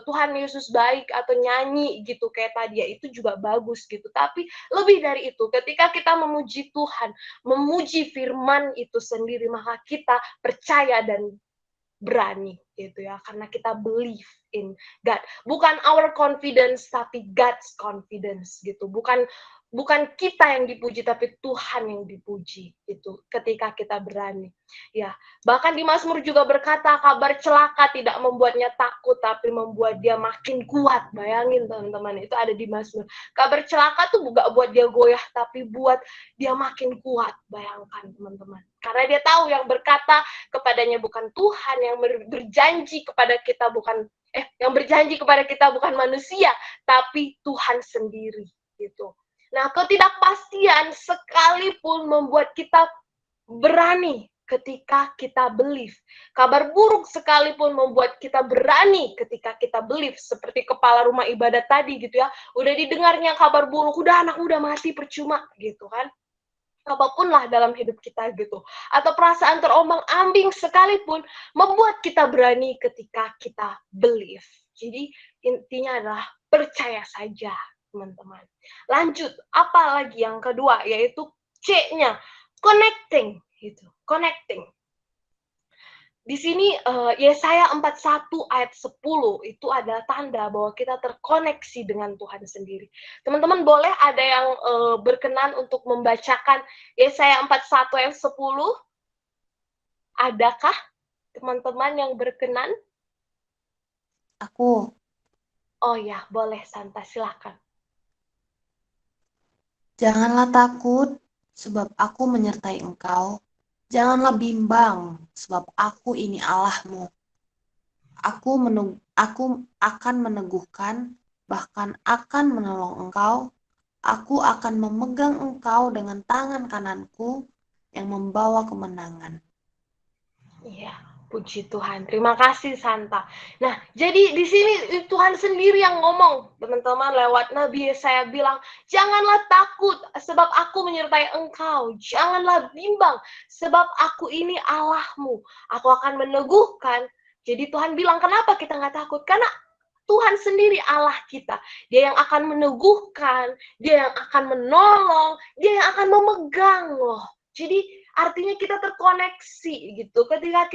Tuhan Yesus baik atau nyanyi gitu kayak tadi ya, itu juga bagus gitu. Tapi lebih dari itu, ketika kita memuji Tuhan, memuji firman itu sendiri, maka kita percaya dan berani gitu ya, karena kita believe in God. Bukan our confidence tapi God's confidence gitu. Bukan kita yang dipuji tapi Tuhan yang dipuji itu ketika kita berani. Ya, bahkan di Mazmur juga berkata kabar celaka tidak membuatnya takut tapi membuat dia makin kuat. Bayangin teman-teman, itu ada di Mazmur. Kabar celaka tuh bukan buat dia goyah tapi buat dia makin kuat. Bayangkan teman-teman. Karena dia tahu yang berkata kepadanya bukan Tuhan, yang berjanji kepada kita yang berjanji kepada kita bukan manusia, tapi Tuhan sendiri gitu. Nah, ketidakpastian sekalipun membuat kita berani ketika kita believe. Kabar buruk sekalipun membuat kita berani ketika kita believe. Seperti kepala rumah ibadat tadi gitu ya. Udah didengarnya kabar buruk, udah anak udah mati percuma gitu kan. Apapun lah dalam hidup kita gitu. Atau perasaan terombang-ambing sekalipun membuat kita berani ketika kita believe. Jadi intinya adalah percaya saja, teman-teman. Lanjut, apa lagi yang kedua, yaitu C-nya, connecting gitu. Connecting. Di sini Yesaya 41 ayat 10 itu adalah tanda bahwa kita terkoneksi dengan Tuhan sendiri. Teman-teman boleh ada yang berkenan untuk membacakan Yesaya 41 ayat 10? Adakah teman-teman yang berkenan?
Aku.
Oh ya, boleh Santa, silakan.
Janganlah takut, sebab aku menyertai engkau. Janganlah bimbang, sebab aku ini Allahmu. Aku akan meneguhkan, bahkan akan menolong engkau. Aku akan memegang engkau dengan tangan kananku yang membawa kemenangan.
Iya, puji Tuhan. Terima kasih Santa. Nah, jadi di sini Tuhan sendiri yang ngomong, teman-teman, lewat Nabi Yesaya bilang, janganlah takut sebab aku menyertai engkau. Janganlah bimbang sebab aku ini Allahmu. Aku akan meneguhkan. Jadi Tuhan bilang, kenapa kita nggak takut? Karena Tuhan sendiri Allah kita. Dia yang akan meneguhkan, dia yang akan menolong, dia yang akan memegang loh. Jadi artinya kita terkoneksi gitu. Ketika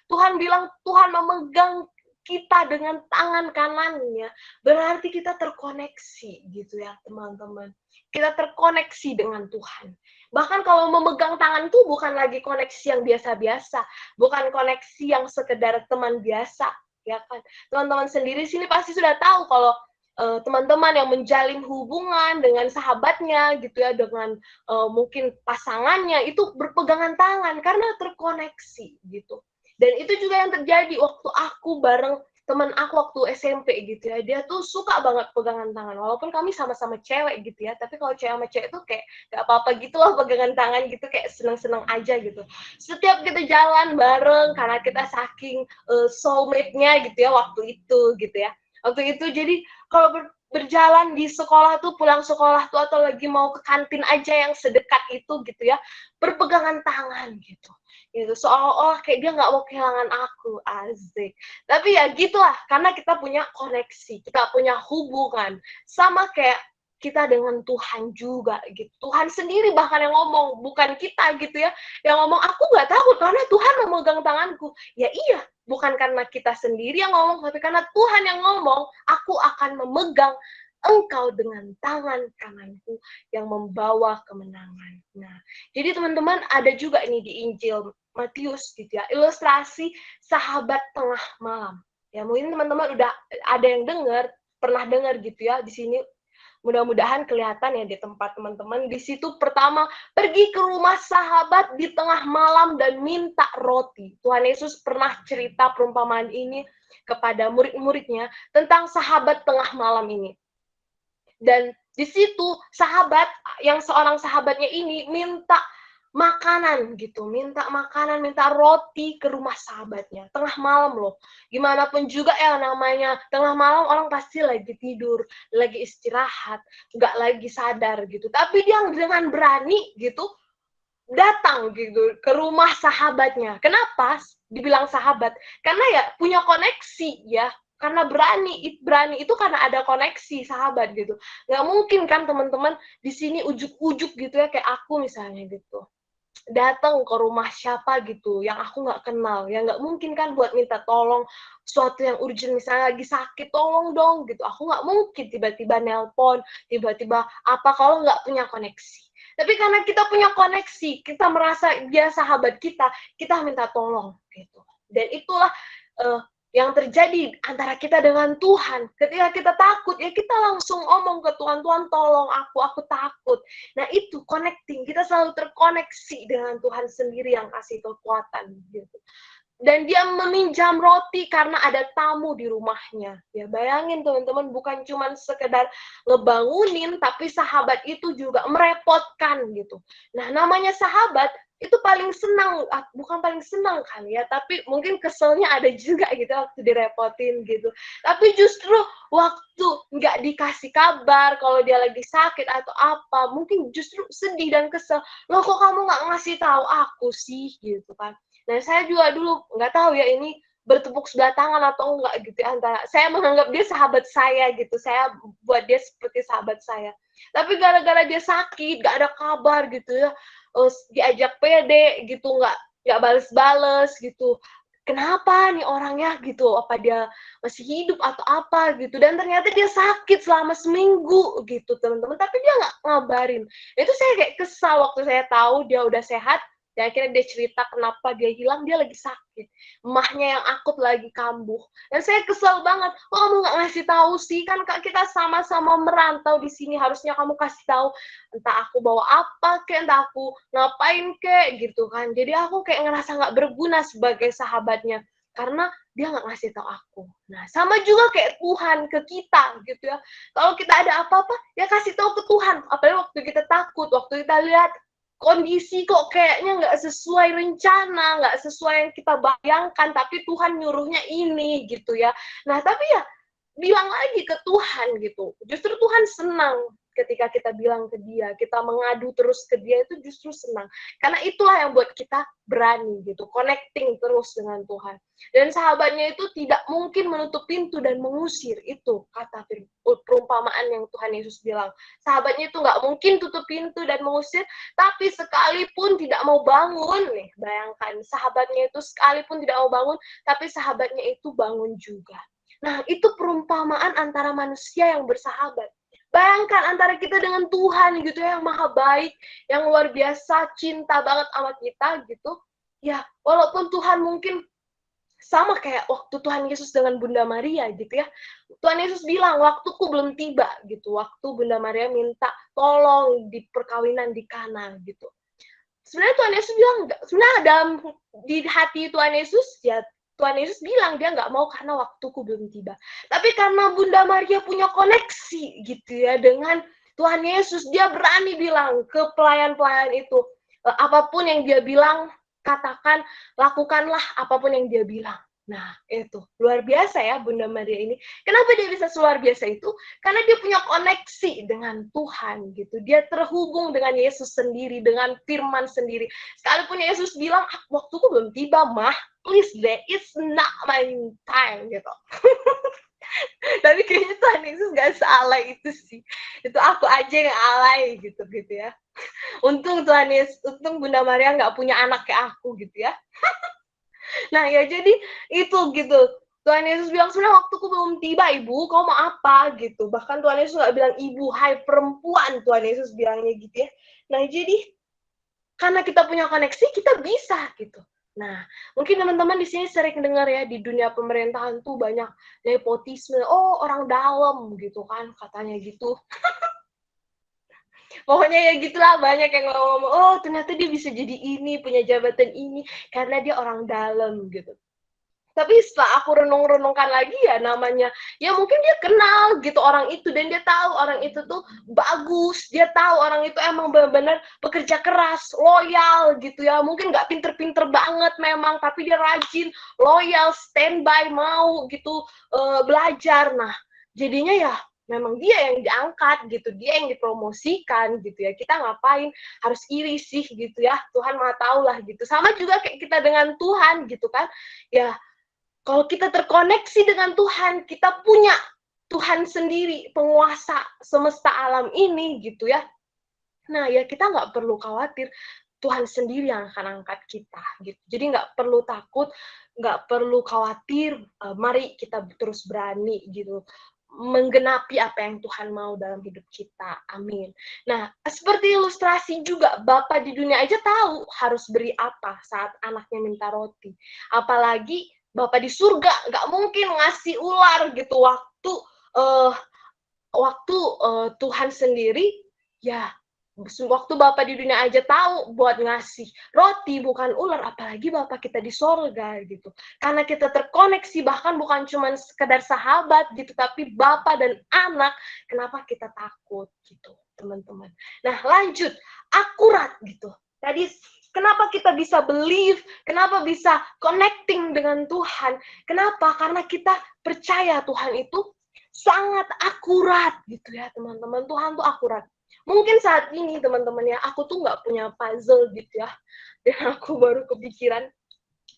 Tuhan bilang Tuhan memegang kita dengan tangan kanannya, berarti kita terkoneksi gitu ya teman-teman. Kita terkoneksi dengan Tuhan. Bahkan kalau memegang tangan itu bukan lagi koneksi yang biasa-biasa, bukan koneksi yang sekedar teman biasa, ya kan. Teman-teman sendiri sini pasti sudah tahu kalau teman-teman yang menjalin hubungan dengan sahabatnya gitu ya, dengan mungkin pasangannya itu berpegangan tangan karena terkoneksi gitu. Dan itu juga yang terjadi waktu aku bareng teman aku waktu SMP gitu ya, dia tuh suka banget pegangan tangan walaupun kami sama-sama cewek gitu ya, tapi kalau cewek sama cewek tuh kayak gak apa-apa gitu loh pegangan tangan gitu, kayak seneng-seneng aja gitu. Setiap kita jalan bareng karena kita saking soulmate-nya gitu ya waktu itu gitu ya. Waktu itu jadi kalau berjalan di sekolah tuh, pulang sekolah tuh atau lagi mau ke kantin aja yang sedekat itu gitu ya, berpegangan tangan gitu. Gitu, seolah-olah kayak dia nggak mau kehilangan aku, asik. Tapi ya gitulah, karena kita punya koneksi, kita punya hubungan. Sama kayak kita dengan Tuhan juga gitu. Tuhan sendiri bahkan yang ngomong, bukan kita gitu ya. Yang ngomong, aku nggak takut karena Tuhan memegang tanganku. Ya iya, bukan karena kita sendiri yang ngomong, tapi karena Tuhan yang ngomong, aku akan memegang engkau dengan tangan kananku yang membawa kemenangan. Nah, jadi teman-teman ada juga ini di Injil Matius gitu ya, ilustrasi sahabat tengah malam. Ya mungkin teman-teman udah ada yang pernah dengar gitu ya di sini. Mudah-mudahan kelihatan ya di tempat teman-teman. Di situ pertama, pergi ke rumah sahabat di tengah malam dan minta roti. Tuhan Yesus pernah cerita perumpamaan ini kepada murid-muridnya tentang sahabat tengah malam ini. Dan di situ sahabat, yang seorang sahabatnya ini minta makanan gitu, minta roti ke rumah sahabatnya, tengah malam loh. Gimana pun juga ya namanya, tengah malam orang pasti lagi tidur, lagi istirahat, nggak lagi sadar gitu. Tapi dia dengan berani gitu, datang gitu ke rumah sahabatnya. Kenapa dibilang sahabat? Karena ya punya koneksi ya, karena berani itu karena ada koneksi sahabat gitu. Nggak mungkin kan teman-teman di sini ujuk-ujuk gitu ya, kayak aku misalnya gitu, datang ke rumah siapa gitu yang aku nggak kenal, ya nggak mungkin kan buat minta tolong suatu yang urgent, misalnya lagi sakit tolong dong gitu, aku nggak mungkin tiba-tiba nelpon, tiba-tiba apa kalau nggak punya koneksi. Tapi karena kita punya koneksi, kita merasa dia sahabat kita minta tolong gitu. Dan itulah yang terjadi antara kita dengan Tuhan. Ketika kita takut, ya kita langsung omong ke Tuhan, Tuhan tolong aku takut. Nah itu connecting, kita selalu terkoneksi dengan Tuhan sendiri yang kasih kekuatan gitu. Dan dia meminjam roti karena ada tamu di rumahnya. Ya bayangin teman-teman, bukan cuma sekedar ngebangunin, tapi sahabat itu juga merepotkan gitu. Nah namanya sahabat, itu paling senang, bukan paling senang kali ya, tapi mungkin keselnya ada juga gitu waktu direpotin gitu. Tapi justru waktu nggak dikasih kabar kalau dia lagi sakit atau apa, mungkin justru sedih dan kesel. Loh kok kamu nggak ngasih tahu aku sih gitu kan. Nah saya juga dulu nggak tahu ya ini bertepuk sebelah tangan atau enggak gitu ya, antara saya menganggap dia sahabat saya gitu, saya buat dia seperti sahabat saya. Tapi gara-gara dia sakit, nggak ada kabar gitu ya, diajak pede gitu, nggak bales-bales gitu. Kenapa nih orangnya gitu? Apa dia masih hidup atau apa gitu? Dan ternyata dia sakit selama seminggu gitu teman-teman. Tapi dia nggak ngabarin. Itu saya kayak kesal waktu saya tahu dia udah sehat. Dan akhirnya dia cerita kenapa dia hilang, dia lagi sakit. Emahnya yang akut lagi kambuh. Dan saya kesel banget, kok kamu nggak ngasih tahu sih? Kan kita sama-sama merantau di sini, harusnya kamu kasih tahu. Entah aku bawa apa kek, entah aku ngapain kek, gitu kan. Jadi aku kayak ngerasa nggak berguna sebagai sahabatnya. Karena dia nggak ngasih tahu aku. Nah, sama juga kayak Tuhan ke kita, gitu ya. Kalau kita ada apa-apa, ya kasih tahu ke Tuhan. Apalagi waktu kita takut, waktu kita lihat kondisi kok kayaknya nggak sesuai rencana, nggak sesuai yang kita bayangkan, tapi Tuhan nyuruhnya ini gitu ya. Nah, tapi ya bilang lagi ke Tuhan gitu. Justru Tuhan senang ketika kita bilang ke dia, kita mengadu terus ke dia, itu justru senang. Karena itulah yang buat kita berani gitu, connecting terus dengan Tuhan. Dan sahabatnya itu tidak mungkin menutup pintu dan mengusir, itu kata perumpamaan yang Tuhan Yesus bilang. Sahabatnya itu nggak mungkin tutup pintu dan mengusir, tapi sekalipun tidak mau bangun, nih bayangkan, sahabatnya itu sekalipun tidak mau bangun, tapi sahabatnya itu bangun juga. Nah, itu perumpamaan antara manusia yang bersahabat. Bayangkan antara kita dengan Tuhan gitu ya, yang maha baik, yang luar biasa, cinta banget sama kita gitu. Ya, walaupun Tuhan mungkin sama kayak waktu Tuhan Yesus dengan Bunda Maria gitu ya. Tuhan Yesus bilang, waktuku belum tiba gitu. Waktu Bunda Maria minta tolong di perkawinan di Kana gitu. Sebenarnya Tuhan Yesus bilang, sebenarnya dalam di hati Tuhan Yesus, ya Tuhan Yesus bilang dia nggak mau karena waktuku belum tiba. Tapi karena Bunda Maria punya koneksi gitu ya dengan Tuhan Yesus, dia berani bilang ke pelayan-pelayan itu, apapun yang dia bilang, katakan, lakukanlah apapun yang dia bilang. Nah, itu luar biasa ya Bunda Maria ini. Kenapa dia bisa luar biasa itu? Karena dia punya koneksi dengan Tuhan gitu. Dia terhubung dengan Yesus sendiri, dengan firman sendiri. Sekalipun Yesus bilang, waktuku belum tiba, Mah. Please deh, it's not my time gitu. Tapi kayaknya Tuhan Yesus nggak salah itu sih. Itu aku aja yang alay gitu ya. Untung untung Bunda Maria nggak punya anak kayak aku gitu ya. Nah ya jadi itu gitu. Tuhan Yesus bilang, sebenarnya waktuku belum tiba ibu, kau mau apa gitu. Bahkan Tuhan Yesus nggak bilang ibu, hai perempuan, Tuhan Yesus bilangnya gitu ya. Nah jadi karena kita punya koneksi, kita bisa gitu. Nah, mungkin teman-teman di sini sering dengar ya, di dunia pemerintahan tuh banyak nepotisme, oh orang dalam gitu kan, katanya gitu. Pokoknya ya gitulah, banyak yang ngomong, oh ternyata dia bisa jadi ini, punya jabatan ini, karena dia orang dalam gitu. Tapi setelah aku renung-renungkan lagi ya namanya, ya mungkin dia kenal gitu orang itu, dan dia tahu orang itu tuh bagus, dia tahu orang itu emang benar-benar bekerja keras, loyal gitu ya, mungkin nggak pinter-pinter banget memang, tapi dia rajin, loyal, standby, mau gitu belajar. Nah, jadinya ya memang dia yang diangkat gitu, dia yang dipromosikan gitu ya. Kita ngapain harus iri sih gitu ya, Tuhan Maha tahu lah gitu. Sama juga kayak kita dengan Tuhan gitu kan, ya kalau kita terkoneksi dengan Tuhan, kita punya Tuhan sendiri, penguasa semesta alam ini gitu ya. Nah ya kita nggak perlu khawatir, Tuhan sendiri yang akan angkat kita gitu. Jadi nggak perlu takut, nggak perlu khawatir, mari kita terus berani gitu menggenapi apa yang Tuhan mau dalam hidup kita. Amin. Nah, seperti ilustrasi juga, Bapak di dunia aja tahu harus beri apa saat anaknya minta roti. Apalagi Bapak di surga nggak mungkin ngasih ular gitu uh, Tuhan sendiri, ya waktu Bapak di dunia aja tahu buat ngasih roti bukan ular, apalagi Bapak kita di sorga gitu. Karena kita terkoneksi, bahkan bukan cuma sekedar sahabat gitu, tapi Bapak dan anak, kenapa kita takut gitu, teman-teman. Nah lanjut, akurat gitu. Tadi kenapa kita bisa believe, kenapa bisa connecting dengan Tuhan, kenapa? Karena kita percaya Tuhan itu sangat akurat gitu ya teman-teman. Tuhan tuh akurat. Mungkin saat ini teman-teman ya, aku tuh nggak punya puzzle gitu ya, dan aku baru kepikiran.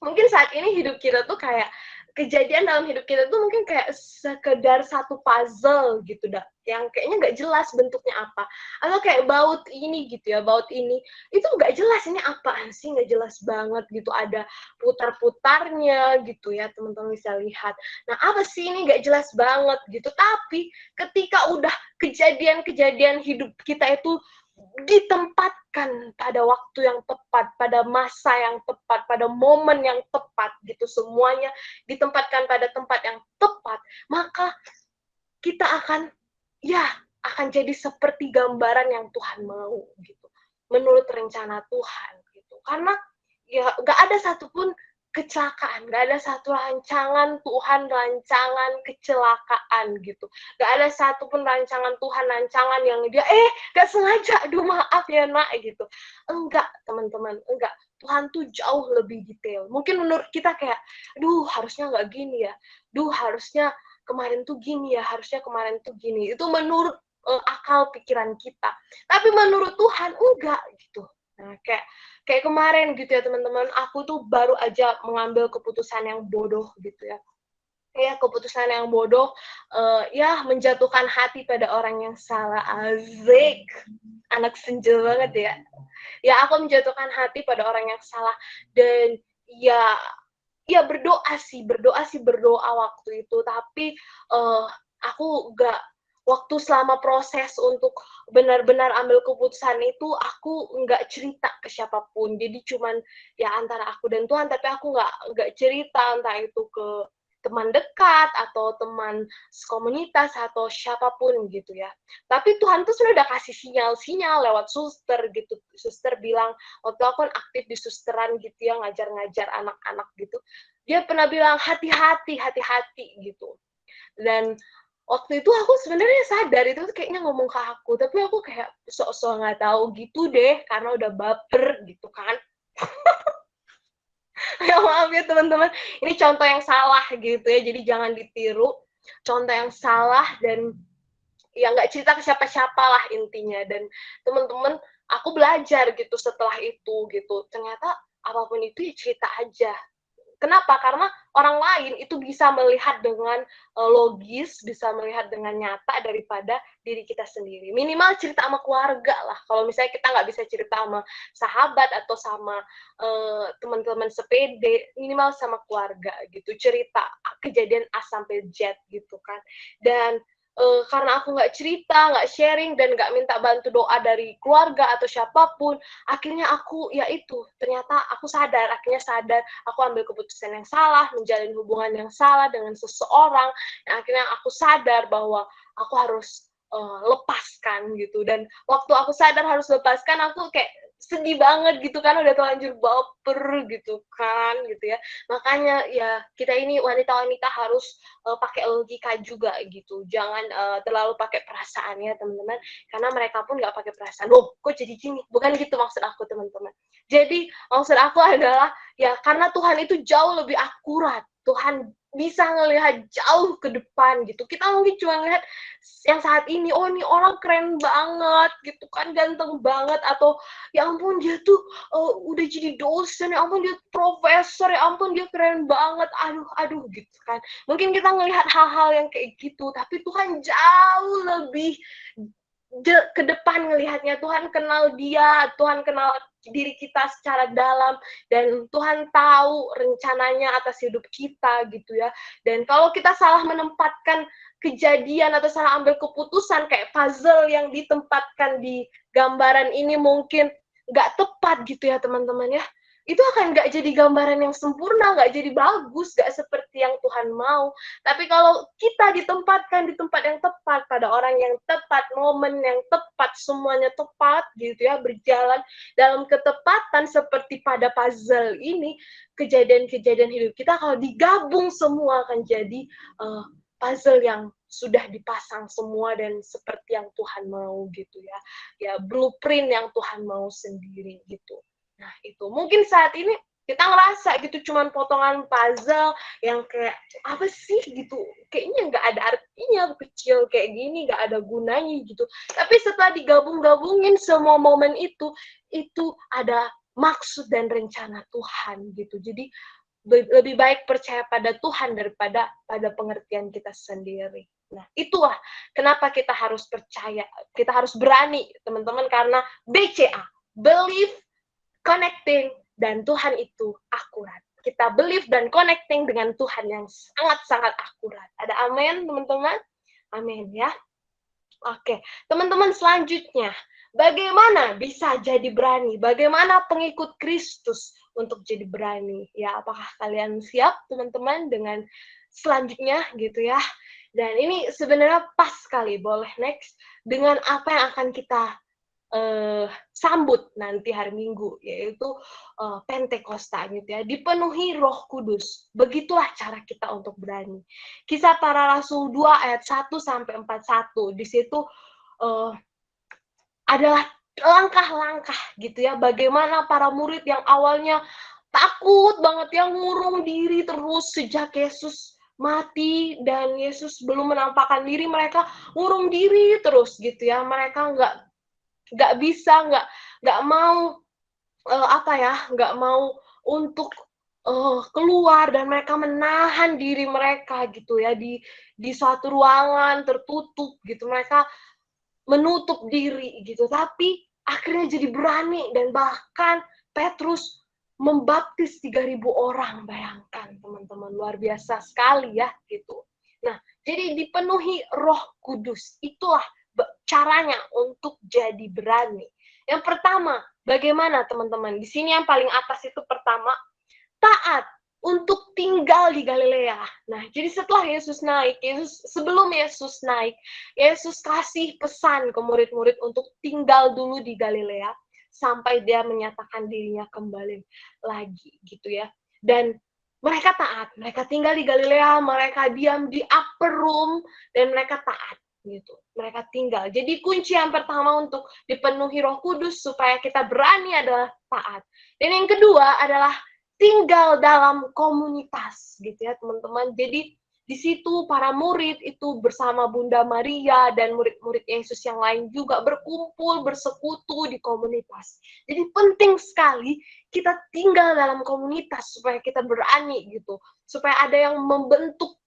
Mungkin saat ini hidup kita tuh kayak kejadian dalam hidup kita tuh mungkin kayak sekedar satu puzzle gitu dah, yang kayaknya nggak jelas bentuknya apa, atau kayak baut ini gitu ya, baut ini itu nggak jelas ini apaan sih, nggak jelas banget gitu, ada putar-putarnya gitu ya, teman-teman bisa lihat. Nah apa sih ini, nggak jelas banget gitu, tapi ketika udah kejadian-kejadian hidup kita itu ditempatkan pada waktu yang tepat, pada masa yang tepat, pada momen yang tepat gitu, semuanya ditempatkan pada tempat yang tepat, maka kita akan jadi seperti gambaran yang Tuhan mau gitu, menurut rencana Tuhan gitu. Karena ya nggak ada satupun kecelakaan, nggak ada satu rancangan Tuhan, rancangan kecelakaan gitu. Nggak ada satupun rancangan Tuhan, rancangan yang dia nggak sengaja, aduh maaf ya nak gitu. Enggak teman-teman, enggak. Tuhan tuh jauh lebih detail. Mungkin menurut kita kayak, aduh harusnya nggak gini ya, duh harusnya kemarin tuh gini ya, harusnya kemarin tuh gini. Itu menurut akal pikiran kita. Tapi menurut Tuhan enggak gitu. Nah, kayak kemarin gitu ya teman-teman, aku tuh baru aja mengambil keputusan yang bodoh gitu ya. Ya, keputusan yang bodoh, ya menjatuhkan hati pada orang yang salah. Azik, anak senja banget ya. Ya, aku menjatuhkan hati pada orang yang salah, dan ya berdoa waktu itu, tapi aku gak, waktu selama proses untuk benar-benar ambil keputusan itu, aku nggak cerita ke siapapun. Jadi cuman ya antara aku dan Tuhan, tapi aku nggak cerita entah itu ke teman dekat atau teman komunitas atau siapapun gitu ya. Tapi Tuhan tuh sudah kasih sinyal-sinyal lewat suster gitu. Suster bilang, waktu aku kan aktif di susteran gitu ya, ngajar-ngajar anak-anak gitu. Dia pernah bilang hati-hati gitu. Dan waktu itu aku sebenarnya sadar itu kayaknya ngomong ke aku, tapi aku kayak sok-sok nggak tahu gitu deh, karena udah baper gitu kan. Ya maaf ya teman-teman, ini contoh yang salah gitu ya, jadi jangan ditiru. Contoh yang salah, dan ya nggak cerita ke siapa-siapa lah intinya. Dan teman-teman, aku belajar gitu setelah itu gitu, ternyata apapun itu ya cerita aja. Kenapa? Karena orang lain itu bisa melihat dengan logis, bisa melihat dengan nyata daripada diri kita sendiri. Minimal cerita sama keluarga lah. Kalau misalnya kita nggak bisa cerita sama sahabat atau sama teman-teman sepede, minimal sama keluarga gitu. Cerita kejadian A sampai Z gitu kan. Dan karena aku nggak cerita, nggak sharing, dan nggak minta bantu doa dari keluarga atau siapapun, akhirnya aku, ya itu, ternyata aku akhirnya sadar, aku ambil keputusan yang salah, menjalin hubungan yang salah dengan seseorang, dan akhirnya aku sadar bahwa aku harus lepaskan gitu. Dan waktu aku sadar harus lepaskan, aku kayak sedih banget gitu kan, udah terlanjur baper gitu kan, gitu ya. Makanya ya kita ini wanita-wanita harus pakai logika juga gitu. Jangan terlalu pakai perasaan ya teman-teman, karena mereka pun nggak pakai perasaan. Loh, kok jadi gini? Bukan gitu maksud aku teman-teman. Jadi maksud aku adalah ya karena Tuhan itu jauh lebih akurat. Tuhan bisa ngelihat jauh ke depan gitu. Kita mungkin cuma ngelihat yang saat ini, oh ini orang keren banget gitu kan, ganteng banget, atau ya ampun dia tuh udah jadi dosen, ya ampun dia profesor, ya ampun dia keren banget, aduh gitu kan. Mungkin kita ngelihat hal-hal yang kayak gitu, tapi Tuhan jauh lebih ke depan ngelihatnya. Tuhan kenal dia, Tuhan kenal diri kita secara dalam, dan Tuhan tahu rencananya atas hidup kita gitu ya. Dan kalau kita salah menempatkan kejadian atau salah ambil keputusan, kayak puzzle yang ditempatkan di gambaran ini mungkin nggak tepat gitu ya teman-teman ya, itu akan nggak jadi gambaran yang sempurna, nggak jadi bagus, nggak seperti yang Tuhan mau. Tapi kalau kita ditempatkan di tempat yang tepat, pada orang yang tepat, momen yang tepat, semuanya tepat gitu ya, berjalan dalam ketepatan seperti pada puzzle ini, kejadian-kejadian hidup kita kalau digabung semua akan jadi puzzle yang sudah dipasang semua dan seperti yang Tuhan mau gitu ya. Ya blueprint yang Tuhan mau sendiri gitu. Nah, itu mungkin saat ini kita ngerasa gitu cuman potongan puzzle yang kayak apa sih gitu, kayaknya nggak ada artinya, kecil kayak gini, nggak ada gunanya gitu. Tapi setelah digabung-gabungin semua momen itu ada maksud dan rencana Tuhan gitu. Jadi lebih baik percaya pada Tuhan daripada pada pengertian kita sendiri. Nah, itulah kenapa kita harus percaya, kita harus berani teman-teman, karena BCA, believe, connecting, dan Tuhan itu akurat. Kita believe dan connecting dengan Tuhan yang sangat-sangat akurat. Ada amin, teman-teman? Amin ya. Oke, teman-teman, selanjutnya, bagaimana bisa jadi berani? Bagaimana pengikut Kristus untuk jadi berani? Ya, apakah kalian siap, teman-teman, dengan selanjutnya gitu ya? Dan ini sebenarnya pas sekali, boleh next, dengan apa yang akan kita sambut nanti hari Minggu, yaitu Pentakosta gitu ya, dipenuhi Roh Kudus. Begitulah cara kita untuk berani. Kisah Para Rasul 2 ayat 1 sampai 41. Di situ adalah langkah-langkah gitu ya, bagaimana para murid yang awalnya takut banget ya, ngurung diri terus sejak Yesus mati dan Yesus belum menampakkan diri, mereka ngurung diri terus gitu ya. Mereka nggak bisa, nggak mau nggak mau untuk keluar, dan mereka menahan diri mereka gitu ya di suatu ruangan tertutup gitu. Mereka menutup diri gitu, tapi akhirnya jadi berani, dan bahkan Petrus membaptis 3.000 orang. Bayangkan teman-teman, luar biasa sekali ya gitu. Nah, jadi dipenuhi Roh Kudus, itulah caranya untuk jadi berani. Yang pertama, bagaimana teman-teman? Di sini yang paling atas itu pertama, taat untuk tinggal di Galilea. Nah, jadi setelah Yesus naik, sebelum Yesus naik, Yesus kasih pesan ke murid-murid untuk tinggal dulu di Galilea sampai dia menyatakan dirinya kembali lagi gitu ya. Dan mereka taat, mereka tinggal di Galilea, mereka diam di upper room, dan mereka taat gitu. Mereka tinggal. Jadi kunci yang pertama untuk dipenuhi Roh Kudus supaya kita berani adalah taat. Dan yang kedua adalah tinggal dalam komunitas gitu ya teman-teman. Jadi di situ para murid itu bersama Bunda Maria dan murid-murid Yesus yang lain juga berkumpul, bersekutu di komunitas. Jadi penting sekali kita tinggal dalam komunitas supaya kita berani gitu, supaya ada yang membentuk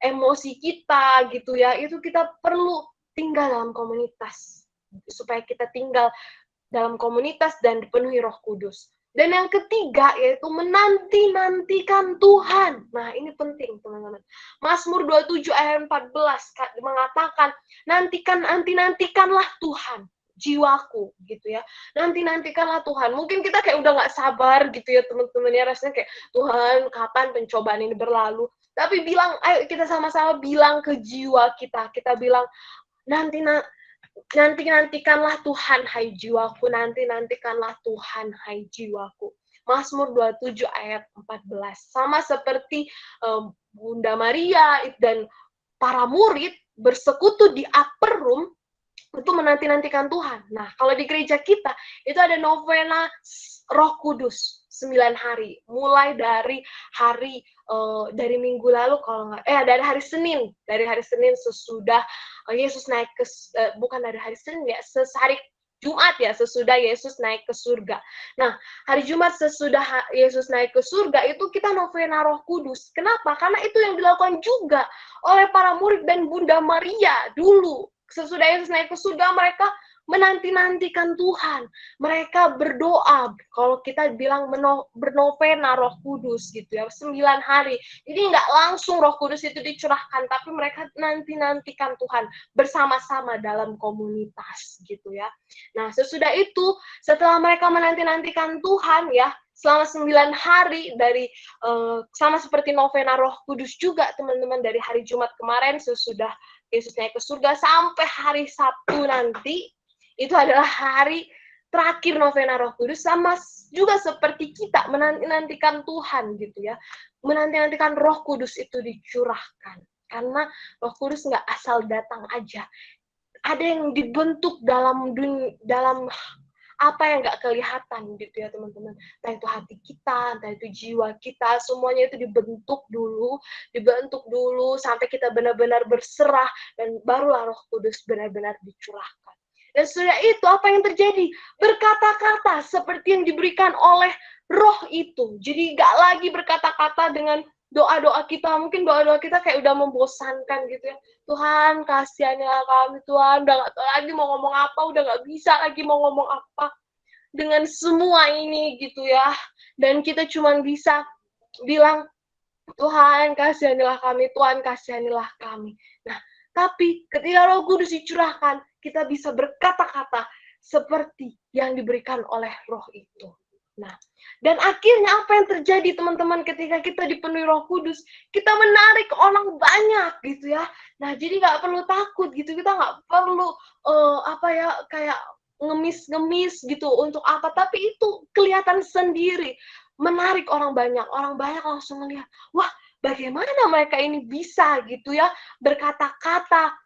emosi kita gitu ya. Itu kita perlu tinggal dalam komunitas supaya kita tinggal dalam komunitas dan dipenuhi Roh Kudus. Dan yang ketiga yaitu menanti-nantikan Tuhan. Nah, ini penting, teman-teman. Mazmur 27 ayat 14 mengatakan, nantikanlah Tuhan, jiwaku, gitu ya. Nantikanlah Tuhan. Mungkin kita kayak udah nggak sabar gitu ya, teman-teman ya. Rasanya kayak, Tuhan, kapan pencobaan ini berlalu? Tapi ayo kita sama-sama bilang ke jiwa kita. Kita bilang, nantikanlah Tuhan, hai jiwaku, nantikanlah Tuhan, hai jiwaku. Mazmur 27 ayat 14. Sama seperti Bunda Maria dan para murid bersekutu di upper room, itu menanti-nantikan Tuhan. Nah, kalau di gereja kita, itu ada novena Roh Kudus, 9 hari. Mulai dari dari minggu lalu, dari hari Senin. Dari hari Senin sesudah Yesus naik bukan dari hari Senin ya, hari Jumat ya, sesudah Yesus naik ke surga. Nah, hari Jumat sesudah Yesus naik ke surga, itu kita novena Roh Kudus. Kenapa? Karena itu yang dilakukan juga oleh para murid dan Bunda Maria dulu. Sesudah Yesus naik ke surga, mereka menanti-nantikan Tuhan. Mereka berdoa, kalau kita bilang bernovena Roh Kudus gitu ya, 9 hari. Jadi nggak langsung Roh Kudus itu dicurahkan, tapi mereka nanti-nantikan Tuhan bersama-sama dalam komunitas gitu ya. Nah, sesudah itu, setelah mereka menanti-nantikan Tuhan ya, selama 9 hari dari sama seperti novena Roh Kudus juga, teman-teman, dari hari Jumat kemarin sesudah Yesus naik ke surga sampai hari Sabtu nanti, itu adalah hari terakhir novena Roh Kudus, sama juga seperti kita menanti-nantikan Tuhan gitu ya. Menanti-nantikan Roh Kudus itu dicurahkan. Karena Roh Kudus nggak asal datang aja. Ada yang dibentuk dalam apa yang nggak kelihatan gitu ya, teman-teman. Entah itu hati kita, entah itu jiwa kita, semuanya itu dibentuk dulu sampai kita benar-benar berserah, dan barulah Roh Kudus benar-benar dicurahkan. Dan setelah itu apa yang terjadi? Berkata-kata seperti yang diberikan oleh Roh itu. Jadi nggak lagi berkata-kata dengan doa-doa kita. Mungkin doa-doa kita kayak udah membosankan gitu ya. Tuhan, kasihanilah kami, Tuhan. Udah nggak tahu lagi mau ngomong apa, udah nggak bisa lagi mau ngomong apa dengan semua ini gitu ya. Dan kita cuma bisa bilang, Tuhan, kasihanilah kami, Tuhan, kasihanilah kami. Nah, tapi ketika Roh Kudus dicurahkan, kita bisa berkata-kata seperti yang diberikan oleh Roh itu. Nah, dan akhirnya apa yang terjadi, teman-teman, ketika kita dipenuhi Roh Kudus? Kita menarik orang banyak gitu ya. Nah, jadi nggak perlu takut gitu. Kita nggak perlu kayak ngemis-ngemis gitu untuk apa. Tapi itu kelihatan sendiri. Menarik orang banyak. Orang banyak langsung melihat, wah, bagaimana mereka ini bisa gitu ya berkata-kata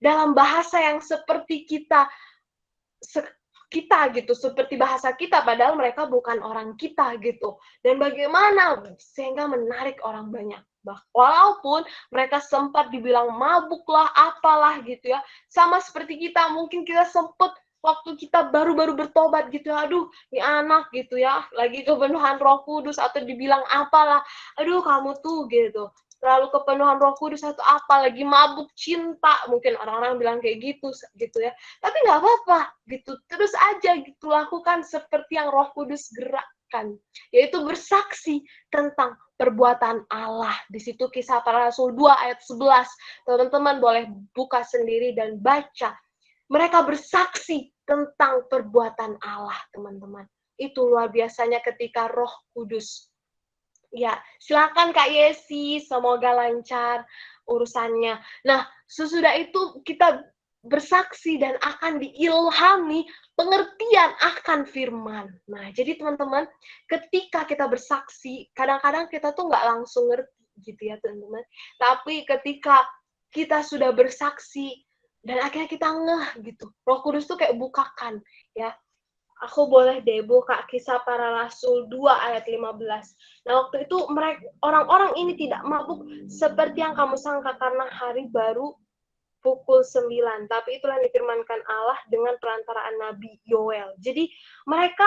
dalam bahasa yang seperti kita gitu, seperti bahasa kita, padahal mereka bukan orang kita gitu. Dan bagaimana sehingga menarik orang banyak. Walaupun mereka sempat dibilang mabuk lah, apalah gitu ya. Sama seperti kita, mungkin kita sempat waktu kita baru-baru bertobat gitu, aduh, ini anak gitu ya, lagi kepenuhan Roh Kudus, atau dibilang apalah, aduh kamu tuh gitu, terlalu kepenuhan Roh Kudus atau apa, lagi mabuk cinta, mungkin orang-orang bilang kayak gitu ya. Tapi nggak apa-apa gitu, terus aja gitu lakukan seperti yang Roh Kudus gerakkan, yaitu bersaksi tentang perbuatan Allah. Di situ Kisah Para Rasul 2 ayat 11. Teman-teman boleh buka sendiri dan baca. Mereka bersaksi tentang perbuatan Allah, teman-teman. Itu luar biasanya ketika Roh Kudus. Ya, silakan Kak Yesi, semoga lancar urusannya. Nah, sesudah itu kita bersaksi dan akan diilhami pengertian akan firman. Nah, jadi teman-teman, ketika kita bersaksi, kadang-kadang kita tuh nggak langsung ngerti gitu ya, teman-teman. Tapi ketika kita sudah bersaksi, dan akhirnya kita ngeh gitu, Roh Kudus tuh kayak bukakan, ya. Aku boleh deh buka Kisah Para Rasul 2 ayat 15. Nah, waktu itu mereka orang-orang ini tidak mabuk seperti yang kamu sangka karena hari baru pukul 9. Tapi itulah yang difirmankan Allah dengan perantaraan Nabi Yoel. Jadi mereka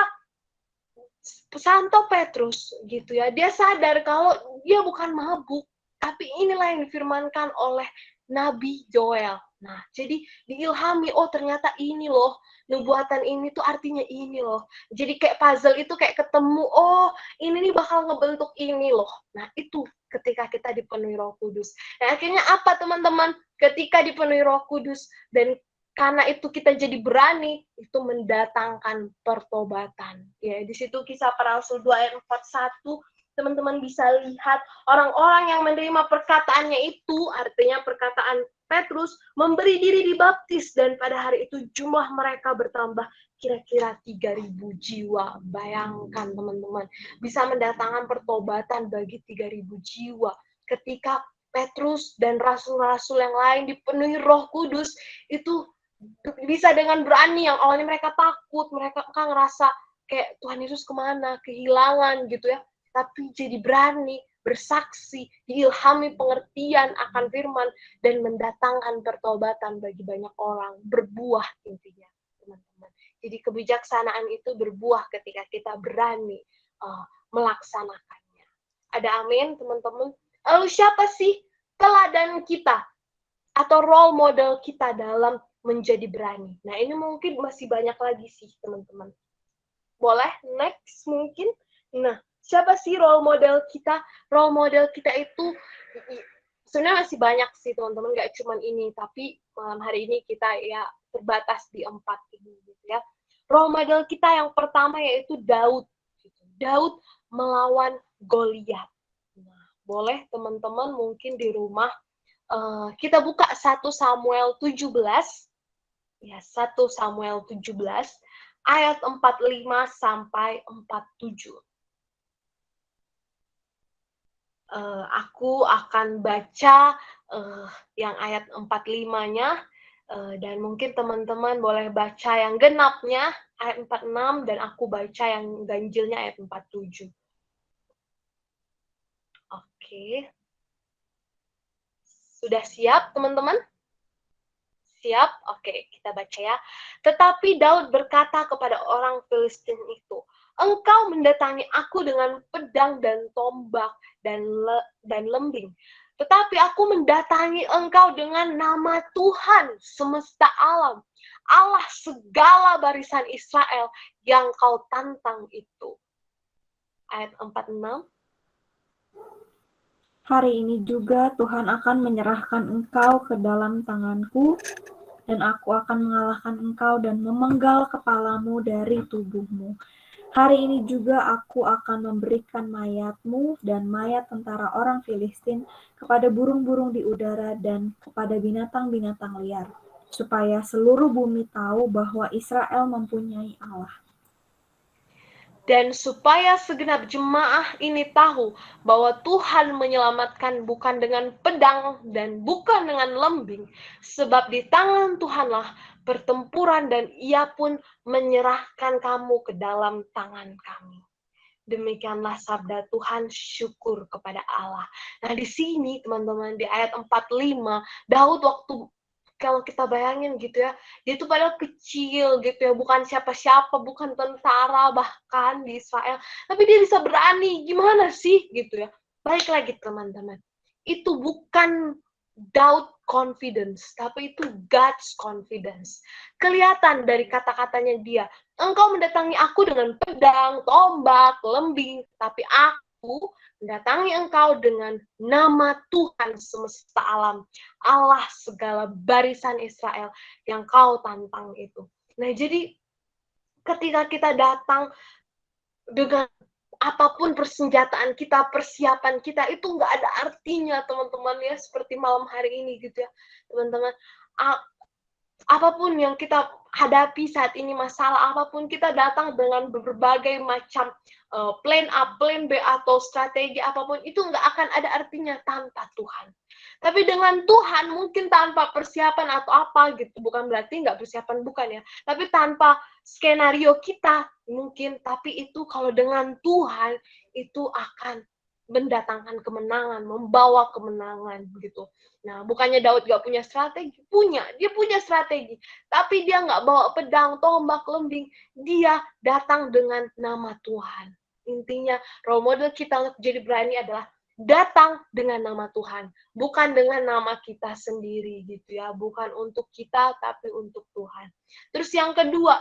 Santo Petrus gitu ya, dia sadar kalau dia bukan mabuk, tapi inilah yang difirmankan oleh Nabi Joel. Nah, jadi diilhami, oh ternyata ini loh, nubuatan ini tuh artinya ini loh. Jadi kayak puzzle itu kayak ketemu, oh ini nih bakal ngebentuk ini loh. Nah, itu ketika kita dipenuhi Roh Kudus. Nah, akhirnya apa teman-teman? Ketika dipenuhi Roh Kudus dan karena itu kita jadi berani, itu mendatangkan pertobatan. Ya, di situ Kisah Para Rasul 2 ayat 41, teman-teman bisa lihat orang-orang yang menerima perkataannya itu, artinya perkataan Petrus, memberi diri dibaptis, dan pada hari itu jumlah mereka bertambah kira-kira 3.000 jiwa. Bayangkan teman-teman, bisa mendatangkan pertobatan bagi 3.000 jiwa. Ketika Petrus dan rasul-rasul yang lain dipenuhi Roh Kudus, itu bisa dengan berani, yang awalnya mereka takut, mereka kan ngerasa kayak Tuhan Yesus kemana, kehilangan gitu ya, tapi jadi berani, bersaksi, diilhami pengertian akan firman, dan mendatangkan pertobatan bagi banyak orang, berbuah intinya, teman-teman. Jadi kebijaksanaan itu berbuah ketika kita berani melaksanakannya. Ada amin, teman-teman? Lalu siapa sih teladan kita atau role model kita dalam menjadi berani? Nah, ini mungkin masih banyak lagi sih, teman-teman. Boleh next mungkin? Nah, siapa sih role model kita? Role model kita itu sebenarnya masih banyak sih, teman-teman, nggak cuma ini, tapi malam hari ini kita ya terbatas di 4 ini gitu ya. Role model kita yang pertama yaitu Daud. Daud melawan Goliat. Nah, boleh teman-teman mungkin di rumah kita buka 1 Samuel 17, ya 1 Samuel 17, ayat 45 sampai 47. Aku akan baca yang ayat 45-nya, dan mungkin teman-teman boleh baca yang genapnya, ayat 46, dan aku baca yang ganjilnya ayat 47. Oke. Sudah siap, teman-teman? Siap? Oke, kita baca ya. Tetapi Daud berkata kepada orang Filistin itu, engkau mendatangi aku dengan pedang dan tombak dan lembing. Tetapi aku mendatangi engkau dengan nama Tuhan semesta alam, Allah segala barisan Israel yang kau tantang itu. Ayat 46.
Hari ini juga Tuhan akan menyerahkan engkau ke dalam tanganku, dan aku akan mengalahkan engkau dan memenggal kepalamu dari tubuhmu. Hari ini juga aku akan memberikan mayatmu dan mayat tentara orang Filistin kepada burung-burung di udara dan kepada binatang-binatang liar, supaya seluruh bumi tahu bahwa Israel mempunyai Allah.
Dan supaya segenap jemaah ini tahu bahwa Tuhan menyelamatkan bukan dengan pedang dan bukan dengan lembing, sebab di tangan Tuhanlah pertempuran dan ia pun menyerahkan kamu ke dalam tangan kami. Demikianlah sabda Tuhan, syukur kepada Allah. Nah, di sini teman-teman di ayat 45, Daud waktu kalau kita bayangin gitu ya, dia tuh padahal kecil gitu ya, bukan siapa-siapa, bukan tentara bahkan di Israel, tapi dia bisa berani, gimana sih gitu ya. Balik lagi teman-teman, itu bukan Daud confidence, tapi itu God's confidence. Kelihatan dari kata-katanya dia, engkau mendatangi aku dengan pedang, tombak, lembing, tapi aku mendatangi engkau dengan nama Tuhan semesta alam, Allah segala barisan Israel yang kau tantang itu. Nah, jadi ketika kita datang dengan apapun persenjataan kita, persiapan kita, itu nggak ada artinya, teman-teman ya, seperti malam hari ini gitu ya, teman-teman. Apapun yang kita hadapi saat ini, masalah apapun, kita datang dengan berbagai macam plan A, plan B, atau strategi apapun, itu nggak akan ada artinya tanpa Tuhan. Tapi dengan Tuhan, mungkin tanpa persiapan atau apa gitu, bukan berarti nggak persiapan, bukan ya, tapi tanpa skenario kita mungkin, tapi itu kalau dengan Tuhan itu akan mendatangkan kemenangan, membawa kemenangan gitu. Nah, bukannya Daud gak punya strategi, dia punya strategi, tapi dia nggak bawa pedang, tombak, lembing, dia datang dengan nama Tuhan. Intinya, role model kita untuk jadi berani adalah datang dengan nama Tuhan, bukan dengan nama kita sendiri gitu ya, bukan untuk kita tapi untuk Tuhan. Terus yang kedua,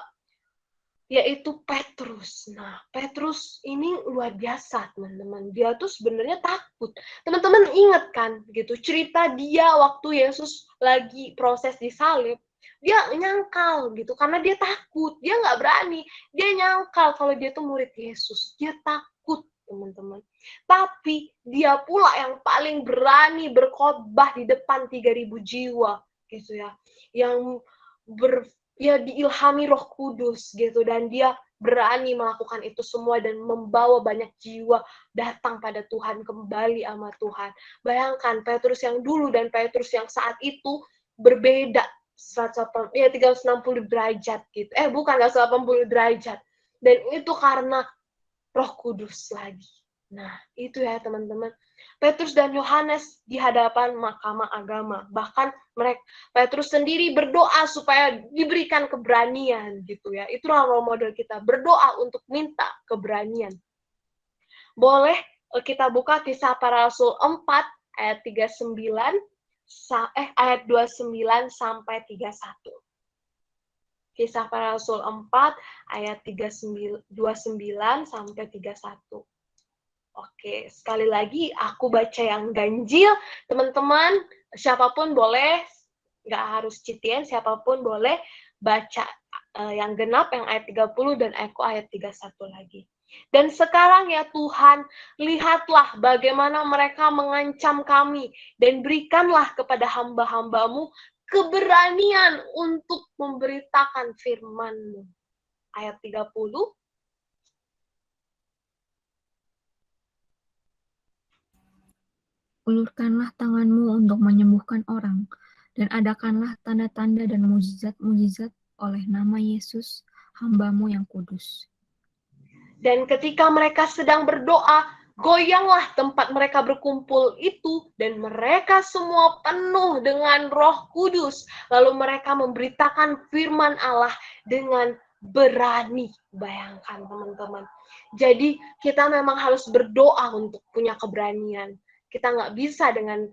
yaitu Petrus. Nah, Petrus ini luar biasa, teman-teman. Dia tuh sebenarnya takut. Teman-teman ingat kan, gitu, cerita dia waktu Yesus lagi proses disalib, dia nyangkal gitu, karena dia takut, dia nggak berani, dia nyangkal kalau dia tuh murid Yesus, dia takut, teman-teman. Tapi dia pula yang paling berani berkhotbah di depan 3.000 jiwa, gitu ya, yang diilhami Roh Kudus gitu, dan dia berani melakukan itu semua dan membawa banyak jiwa datang pada Tuhan, kembali sama Tuhan. Bayangkan Petrus yang dulu dan Petrus yang saat itu berbeda 360 derajat gitu. Bukan 180 derajat. Dan itu karena Roh Kudus lagi. Nah, itu ya teman-teman. Petrus dan Yohanes di hadapan mahkamah agama. Bahkan Petrus sendiri berdoa supaya diberikan keberanian gitu ya. Itulah role model kita, berdoa untuk minta keberanian. Boleh kita buka Kisah Para Rasul 4 ayat 39 ayat 29 sampai 31. Kisah Para Rasul 4 ayat 29 sampai 31. Oke, sekali lagi aku baca yang ganjil. Teman-teman, siapapun boleh, nggak harus citian, siapapun boleh baca yang genap, yang ayat 30 dan aku ayat 31 lagi. Dan sekarang ya Tuhan, lihatlah bagaimana mereka mengancam kami, dan berikanlah kepada hamba-hambamu keberanian untuk memberitakan firman-Mu. Ayat 30.
Ulurkanlah tanganmu untuk menyembuhkan orang, dan adakanlah tanda-tanda dan mujizat-mujizat oleh nama Yesus, hamba-Mu yang kudus.
Dan ketika mereka sedang berdoa, goyanglah tempat mereka berkumpul itu, dan mereka semua penuh dengan Roh Kudus. Lalu mereka memberitakan firman Allah dengan berani. Bayangkan teman-teman. Jadi kita memang harus berdoa untuk punya keberanian. Kita nggak bisa dengan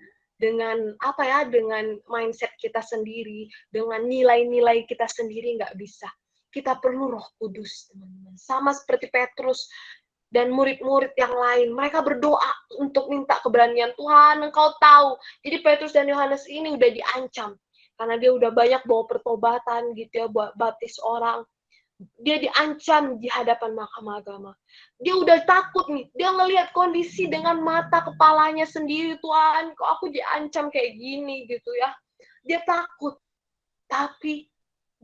mindset kita sendiri, dengan nilai-nilai kita sendiri, nggak bisa. Kita perlu Roh Kudus, teman-teman. Sama seperti Petrus dan murid-murid yang lain. Mereka berdoa untuk minta keberanian. Tuhan, Engkau tahu. Jadi Petrus dan Yohanes ini udah diancam. Karena dia udah banyak bawa pertobatan gitu ya, buat baptis orang. Dia diancam di hadapan mahkamah agama. Dia udah takut nih. Dia ngelihat kondisi dengan mata kepalanya sendiri. Tuhan, kok aku diancam kayak gini gitu ya. Dia takut. Tapi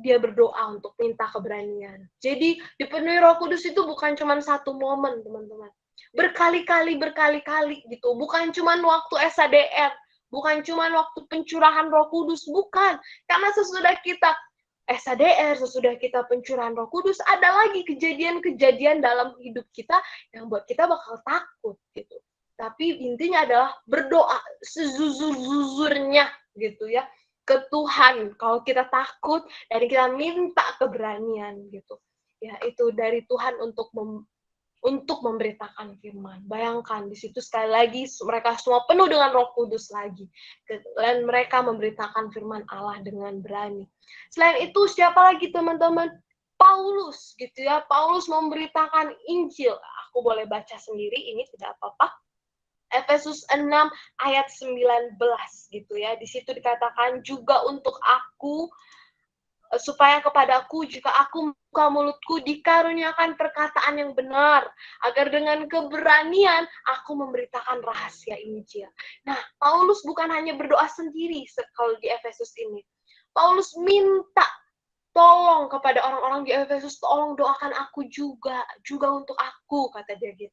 dia berdoa untuk minta keberanian. Jadi dipenuhi Roh Kudus itu bukan cuma satu momen, teman-teman. Berkali-kali gitu. Bukan cuma waktu SADR, bukan cuma waktu pencurahan Roh Kudus, bukan. Karena sesudah kita SADR, sesudah kita pencurahan Roh Kudus, ada lagi kejadian-kejadian dalam hidup kita yang buat kita bakal takut gitu. Tapi intinya adalah berdoa sejujur-jujurnya gitu ya ke Tuhan. Kalau kita takut dan kita minta keberanian gitu. Ya, itu dari Tuhan untuk memberitakan firman. Bayangkan di situ sekali lagi mereka semua penuh dengan Roh Kudus lagi. Dan mereka memberitakan firman Allah dengan berani. Selain itu siapa lagi teman-teman? Paulus gitu ya. Paulus memberitakan Injil. Aku boleh baca sendiri, ini tidak apa-apa. Efesus 6 ayat 19 gitu ya. Di situ dikatakan juga untuk aku, supaya kepadaku jika aku buka mulutku dikaruniakan perkataan yang benar, agar dengan keberanian aku memberitakan rahasia Injil. Nah, Paulus bukan hanya berdoa sendiri kalau di Efesus ini. Paulus minta tolong kepada orang-orang di Efesus, tolong doakan aku juga untuk aku, kata dia gitu.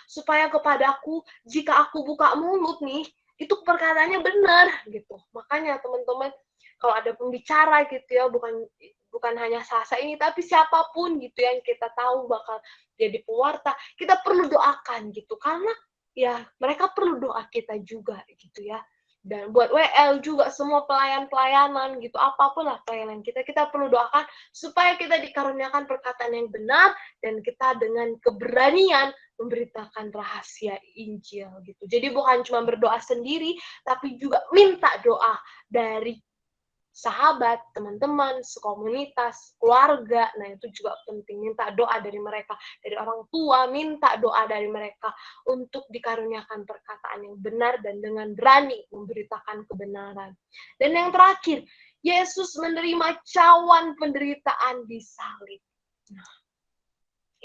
Supaya kepadaku jika aku buka mulut nih, itu perkataannya benar gitu. Makanya teman-teman, kalau ada pembicara gitu ya, bukan bukan hanya Sasa ini, tapi siapapun gitu yang kita tahu bakal jadi pewarta, kita perlu doakan gitu, karena ya mereka perlu doa kita juga gitu ya. Dan buat WL juga, semua pelayanan gitu, apapun lah pelayanan kita perlu doakan supaya kita dikaruniakan perkataan yang benar dan kita dengan keberanian memberitakan rahasia Injil gitu. Jadi bukan cuma berdoa sendiri, tapi juga minta doa dari sahabat, teman-teman, sekomunitas, keluarga. Nah, itu juga penting, minta doa dari mereka, dari orang tua, minta doa dari mereka untuk dikaruniakan perkataan yang benar dan dengan berani memberitakan kebenaran. Dan yang terakhir, Yesus menerima cawan penderitaan di salib. Nah,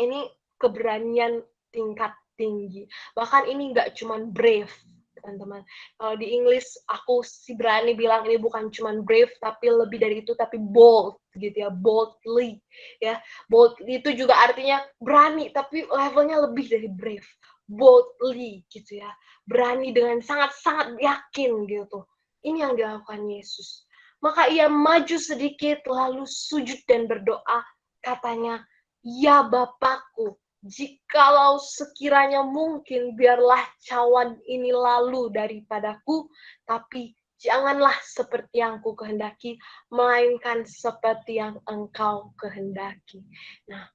ini keberanian tingkat tinggi. Bahkan ini nggak cuma brave, teman-teman. Kalau di Inggris, aku sih berani bilang ini bukan cuma brave, tapi lebih dari itu, tapi bold, gitu ya, boldly, ya. Bold itu juga artinya berani, tapi levelnya lebih dari brave, boldly, gitu ya. Berani dengan sangat-sangat yakin, gitu. Ini yang dilakukan Yesus. Maka ia maju sedikit, lalu sujud dan berdoa, katanya, "Ya Bapakku, jikalau sekiranya mungkin, biarlah cawan ini lalu daripadaku, tapi janganlah seperti yang ku kehendaki, melainkan seperti yang Engkau kehendaki." Nah,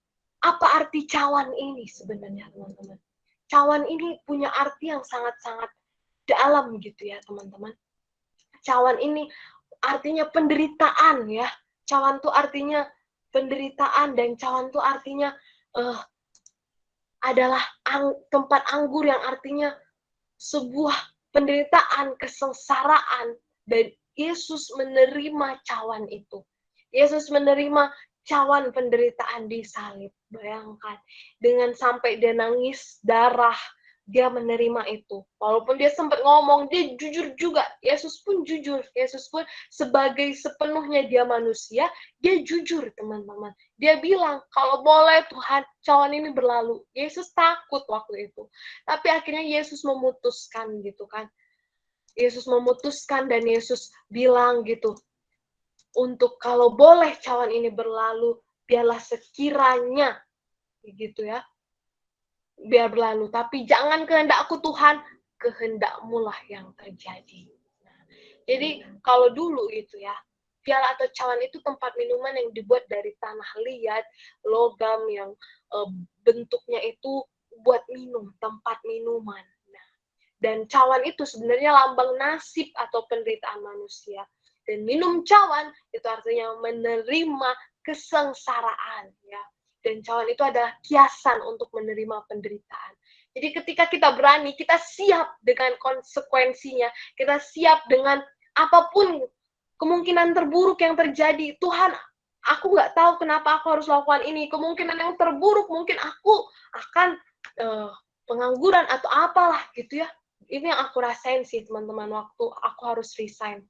apa arti cawan ini sebenarnya, teman-teman? Cawan ini punya arti yang sangat-sangat dalam gitu ya, teman-teman. Cawan ini artinya penderitaan ya. Cawan itu artinya penderitaan, dan cawan itu artinya adalah tempat anggur, yang artinya sebuah penderitaan, kesengsaraan, dan Yesus menerima cawan itu. Yesus menerima cawan penderitaan di salib. Bayangkan, dengan sampai dia nangis darah, dia menerima itu. Walaupun dia sempat ngomong, dia jujur juga. Yesus pun jujur. Yesus pun sebagai sepenuhnya dia manusia, dia jujur, teman-teman. Dia bilang, kalau boleh Tuhan, cawan ini berlalu. Yesus takut waktu itu. Tapi akhirnya Yesus memutuskan gitu kan. Yesus memutuskan dan Yesus bilang gitu, untuk kalau boleh cawan ini berlalu, biarlah sekiranya gitu ya, biar berlalu, tapi jangan kehendakku Tuhan, kehendakmu lah yang terjadi. Nah, jadi kalau dulu gitu ya, piala atau cawan itu tempat minuman yang dibuat dari tanah liat, logam yang bentuknya itu buat minum, tempat minuman. Nah, dan cawan itu sebenarnya lambang nasib atau penderitaan manusia. Dan minum cawan itu artinya menerima kesengsaraan ya. Dan cawan itu adalah kiasan untuk menerima penderitaan. Jadi ketika kita berani, kita siap dengan konsekuensinya, kita siap dengan apapun kemungkinan terburuk yang terjadi. Tuhan, aku nggak tahu kenapa aku harus lakukan ini. Kemungkinan yang terburuk mungkin aku akan pengangguran atau apalah gitu ya. Ini yang aku rasain sih, teman-teman, waktu aku harus resign.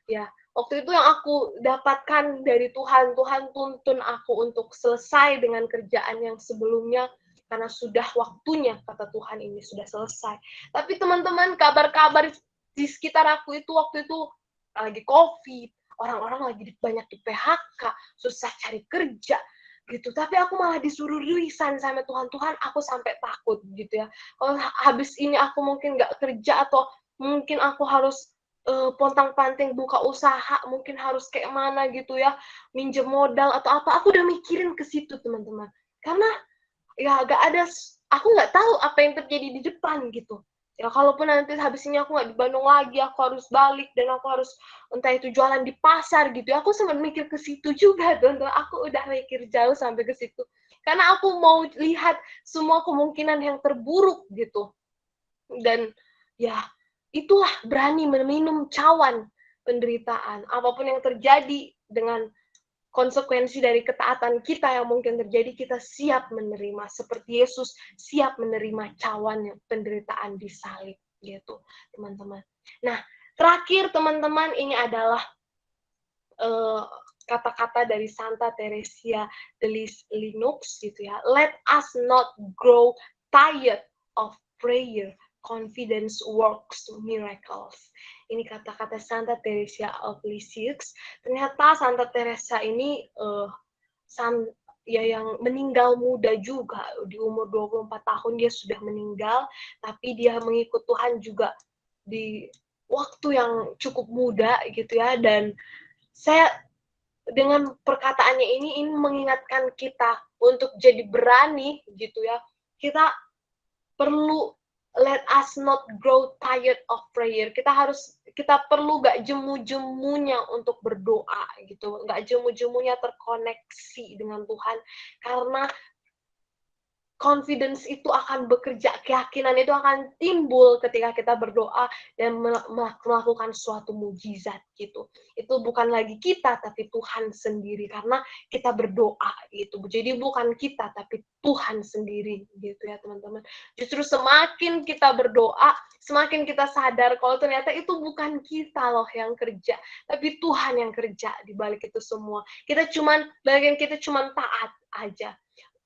Ya, waktu itu yang aku dapatkan dari Tuhan, Tuhan tuntun aku untuk selesai dengan kerjaan yang sebelumnya, karena sudah waktunya, kata Tuhan, ini sudah selesai. Tapi teman-teman, kabar-kabar di sekitar aku itu waktu itu lagi COVID, orang-orang lagi banyak di PHK, susah cari kerja, gitu. Tapi aku malah disuruh resign sama Tuhan. Tuhan, aku sampai takut, gitu ya. Kalau habis ini aku mungkin nggak kerja, atau mungkin aku harus pontang-panting buka usaha, mungkin harus kayak mana gitu ya, minjem modal atau apa, aku udah mikirin ke situ, teman-teman. Karena ya aku nggak tahu apa yang terjadi di depan gitu. Ya kalaupun nanti habis ini aku nggak di Bandung lagi, aku harus balik dan aku harus entah itu jualan di pasar gitu. Aku sempat mikir ke situ juga, teman-teman. Aku udah mikir jauh sampai ke situ. Karena aku mau lihat semua kemungkinan yang terburuk gitu. Dan ya itulah berani meminum cawan penderitaan. Apapun yang terjadi dengan konsekuensi dari ketaatan kita yang mungkin terjadi, kita siap menerima. Seperti Yesus siap menerima cawan penderitaan di salib. Gitu, teman-teman. Nah, terakhir teman-teman, ini adalah kata-kata dari Santa Teresia de Lisieux gitu ya. Let us not grow tired of prayer. Confidence works miracles. Ini kata-kata Santa Teresa of Lisieux. Ternyata Santa Teresa ini yang meninggal muda juga, di umur 24 tahun dia sudah meninggal, tapi dia mengikut Tuhan juga di waktu yang cukup muda gitu ya. Dan saya dengan perkataannya ini mengingatkan kita untuk jadi berani gitu ya. Kita perlu let us not grow tired of prayer. Kita perlu gak jemu-jemunya untuk berdoa gitu, gak jemu-jemunya terkoneksi dengan Tuhan, karena confidence itu akan bekerja, keyakinan itu akan timbul ketika kita berdoa dan melakukan suatu mujizat gitu. Itu bukan lagi kita, tapi Tuhan sendiri, karena kita berdoa gitu. Jadi bukan kita, tapi Tuhan sendiri gitu ya teman-teman. Justru semakin kita berdoa, semakin kita sadar kalau ternyata itu bukan kita loh yang kerja, tapi Tuhan yang kerja di balik itu semua. Bagian kita cuman taat aja.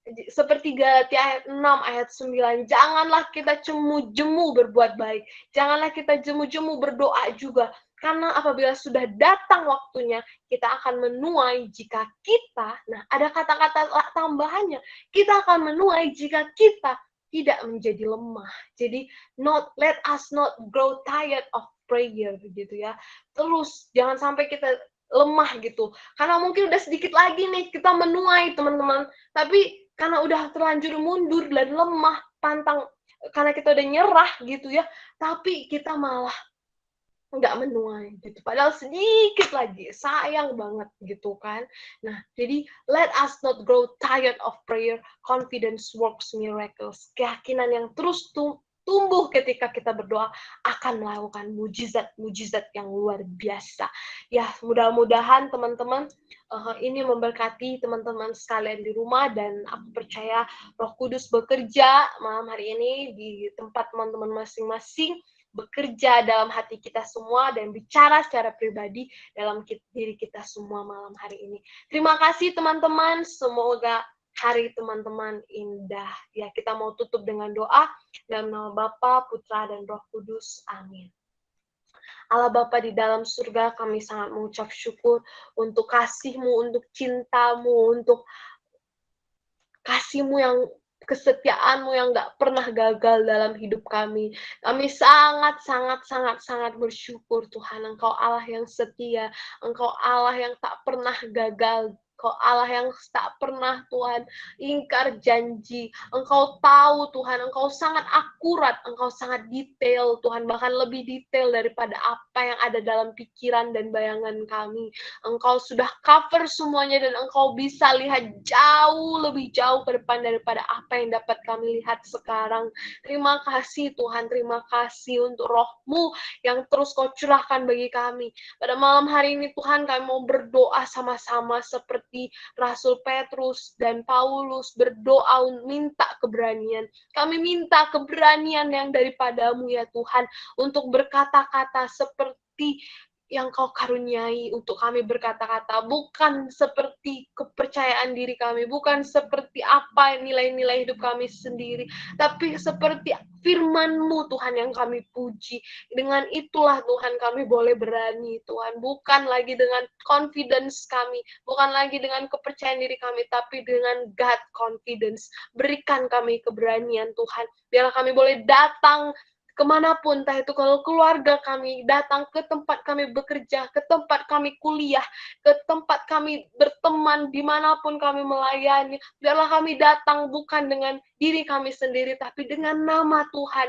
Seperti Galatia ayat 6, ayat 9, janganlah kita jemu-jemu berbuat baik, janganlah kita jemu-jemu berdoa juga, karena apabila sudah datang waktunya, kita akan menuai jika kita, nah ada kata-kata tambahannya, kita akan menuai jika kita tidak menjadi lemah. Jadi, let us not grow tired of prayer, gitu ya. Terus, jangan sampai kita lemah gitu, karena mungkin udah sedikit lagi nih kita menuai teman-teman, tapi karena udah terlanjur mundur dan lemah, pantang, karena kita udah nyerah gitu ya, tapi kita malah nggak menuai gitu. Padahal sedikit lagi, sayang banget gitu kan. Nah, jadi let us not grow tired of prayer, confidence works miracles. Keyakinan yang terus tumbuh ketika kita berdoa akan melakukan mujizat-mujizat yang luar biasa. Ya, mudah-mudahan teman-teman ini memberkati teman-teman sekalian di rumah, dan aku percaya Roh Kudus bekerja malam hari ini di tempat teman-teman masing-masing, bekerja dalam hati kita semua dan bicara secara pribadi dalam diri kita semua malam hari ini. Terima kasih teman-teman, semoga hari teman-teman indah. Ya, kita mau tutup dengan doa dalam nama Bapa, Putra, dan Roh Kudus. Amin. Allah Bapa di dalam surga, kami sangat mengucap syukur untuk kasih-Mu, untuk cinta-Mu, untuk kasih-Mu yang kesetiaan-Mu yang gak pernah gagal dalam hidup kami. Kami sangat bersyukur Tuhan, Engkau Allah yang setia, Engkau Allah yang tak pernah gagal, Engkau Allah yang tak pernah Tuhan ingkar janji. Engkau tahu Tuhan, Engkau sangat akurat, Engkau sangat detail Tuhan, bahkan lebih detail daripada apa yang ada dalam pikiran dan bayangan kami. Engkau sudah cover semuanya dan Engkau bisa lihat lebih jauh ke depan daripada apa yang dapat kami lihat sekarang. Terima kasih Tuhan, terima kasih untuk Roh-Mu yang terus Kau curahkan bagi kami. Pada malam hari ini Tuhan, kami mau berdoa sama-sama seperti Rasul Petrus dan Paulus berdoa minta keberanian. Kami minta keberanian yang daripada-Mu ya Tuhan, untuk berkata-kata seperti yang Kau karuniai untuk kami berkata-kata, bukan seperti kepercayaan diri kami, bukan seperti apa nilai-nilai hidup kami sendiri, tapi seperti firman-Mu Tuhan yang kami puji. Dengan itulah Tuhan kami boleh berani Tuhan, bukan lagi dengan confidence kami, bukan lagi dengan kepercayaan diri kami, tapi dengan God confidence. Berikan kami keberanian Tuhan, biarlah kami boleh datang kemanapun, entah itu kalau keluarga kami, datang ke tempat kami bekerja, ke tempat kami kuliah, ke tempat kami berteman, dimanapun kami melayani, biarlah kami datang bukan dengan diri kami sendiri, tapi dengan nama Tuhan,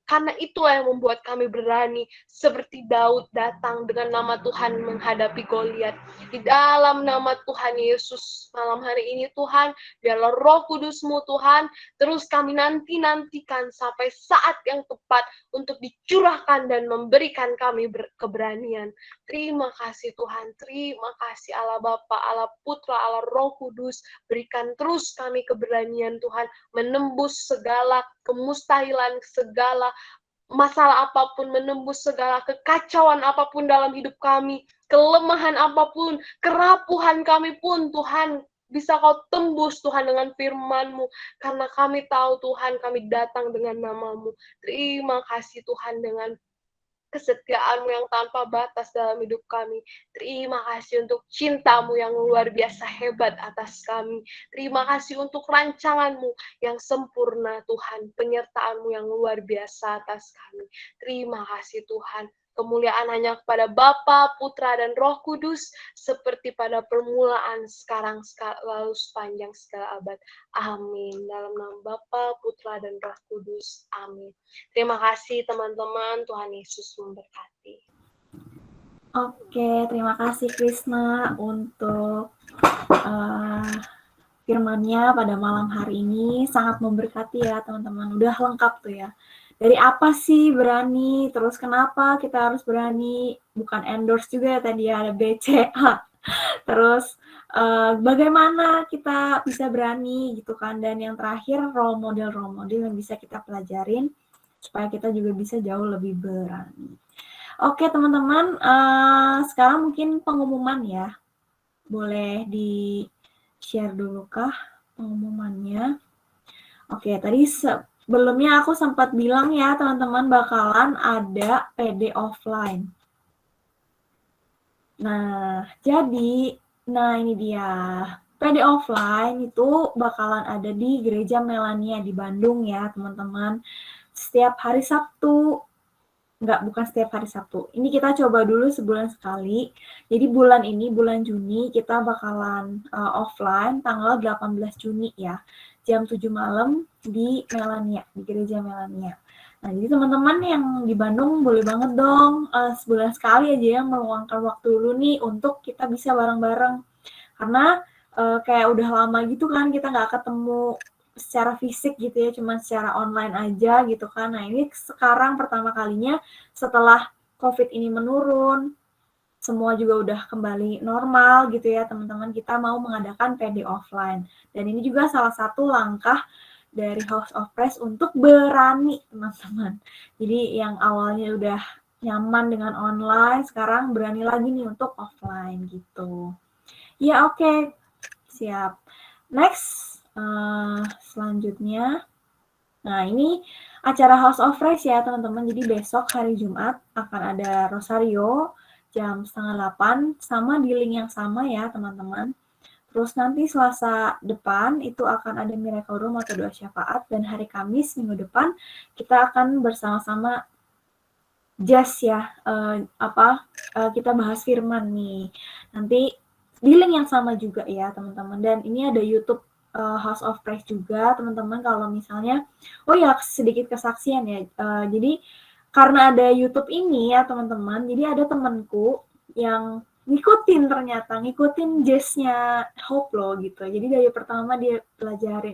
karena itulah yang membuat kami berani, seperti Daud datang dengan nama Tuhan menghadapi Goliat. Di dalam nama Tuhan Yesus, malam hari ini Tuhan, biarlah Roh Kudus-Mu Tuhan, terus kami nantikan sampai saat yang tepat untuk dicurahkan dan memberikan kami keberanian. Terima kasih Tuhan, terima kasih Allah Bapa, Allah Putra, Allah Roh Kudus, berikan terus kami keberanian Tuhan, menembus segala kemustahilan, segala masalah apapun, menembus segala kekacauan apapun dalam hidup kami, kelemahan apapun, kerapuhan kami pun Tuhan, bisa Kau tembus Tuhan dengan firman-Mu, karena kami tahu Tuhan kami datang dengan nama-Mu. Terima kasih Tuhan, dengan kesetiaan-Mu yang tanpa batas dalam hidup kami. Terima kasih untuk cinta-Mu yang luar biasa hebat atas kami. Terima kasih untuk rancangan-Mu yang sempurna, Tuhan. Penyertaan-Mu yang luar biasa atas kami. Terima kasih, Tuhan. Kemuliaan hanya kepada Bapa, Putra, dan Roh Kudus, seperti pada permulaan, sekarang, lalu sepanjang segala abad. Amin. Dalam nama Bapa, Putra, dan Roh Kudus. Amin. Terima kasih teman-teman. Tuhan Yesus memberkati.
Oke, terima kasih Krisna untuk firman-Nya pada malam hari ini. Sangat memberkati ya teman-teman. Udah lengkap tuh ya. Dari apa sih berani, terus kenapa kita harus berani, bukan endorse juga ya tadi ya, ada BCA. Terus bagaimana kita bisa berani gitu kan, dan yang terakhir role model yang bisa kita pelajarin supaya kita juga bisa jauh lebih berani. Oke teman-teman, sekarang mungkin pengumuman ya, boleh di share dulu kah pengumumannya? Oke, tadi sebelumnya aku sempat bilang ya teman-teman bakalan ada PD offline. Nah, ini dia. PD offline itu bakalan ada di Gereja Melania di Bandung ya, teman-teman. Setiap hari Sabtu. Bukan setiap hari Sabtu. Ini kita coba dulu sebulan sekali. Jadi bulan Juni, kita bakalan offline tanggal 18 Juni ya. Jam 7 malam di Melania, di Gereja Melania. Nah, jadi teman-teman yang di Bandung boleh banget dong sebulan sekali aja yang meluangkan waktu dulu nih untuk kita bisa bareng-bareng. Karena kayak udah lama gitu kan kita nggak ketemu secara fisik gitu ya, cuma secara online aja gitu kan. Nah, ini sekarang pertama kalinya setelah COVID ini menurun, semua juga udah kembali normal gitu ya teman-teman, kita mau mengadakan PD offline. Dan ini juga salah satu langkah dari House of Praise untuk berani teman-teman. Jadi yang awalnya udah nyaman dengan online, sekarang berani lagi nih untuk offline gitu. Ya oke. Siap. Next, selanjutnya. Nah ini acara House of Praise ya teman-teman. Jadi besok hari Jumat akan ada Rosario jam 7:30 sama di link yang sama ya teman-teman. Terus nanti Selasa depan itu akan ada Miracle Room atau doa syafaat, dan hari Kamis minggu depan kita akan bersama-sama jazz ya, kita bahas firman nih. Nanti di link yang sama juga ya teman-teman, dan ini ada YouTube House of Praise juga teman-teman. Kalau misalnya, sedikit kesaksian ya, jadi karena ada YouTube ini ya teman-teman, jadi ada temanku yang ngikutin jazznya Hope loh gitu. Jadi dari pertama dia belajar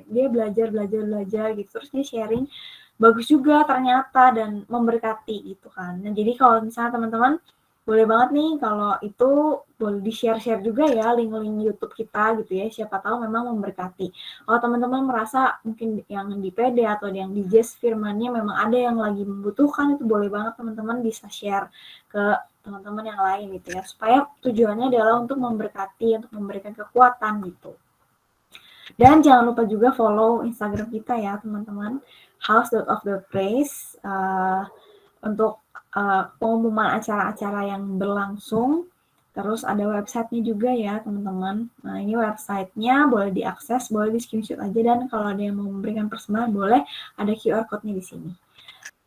gitu, terus dia sharing, bagus juga ternyata dan memberkati gitu kan. Nah jadi kalau misalnya teman-teman boleh banget nih kalau itu boleh di-share juga ya link-link YouTube kita gitu ya, siapa tahu memang memberkati. Kalau teman-teman merasa mungkin yang di PD atau yang di Jazz firmannya memang ada yang lagi membutuhkan, itu boleh banget teman-teman bisa share ke teman-teman yang lain gitu ya, supaya tujuannya adalah untuk memberkati, untuk memberikan kekuatan gitu. Dan jangan lupa juga follow Instagram kita ya teman-teman, House.of.the-Praise, untuk pengumuman acara-acara yang berlangsung. Terus ada websitenya juga ya teman-teman. Nah ini websitenya boleh diakses, boleh di screenshot aja, dan kalau ada yang mau memberikan persembahan boleh ada QR code-nya di sini.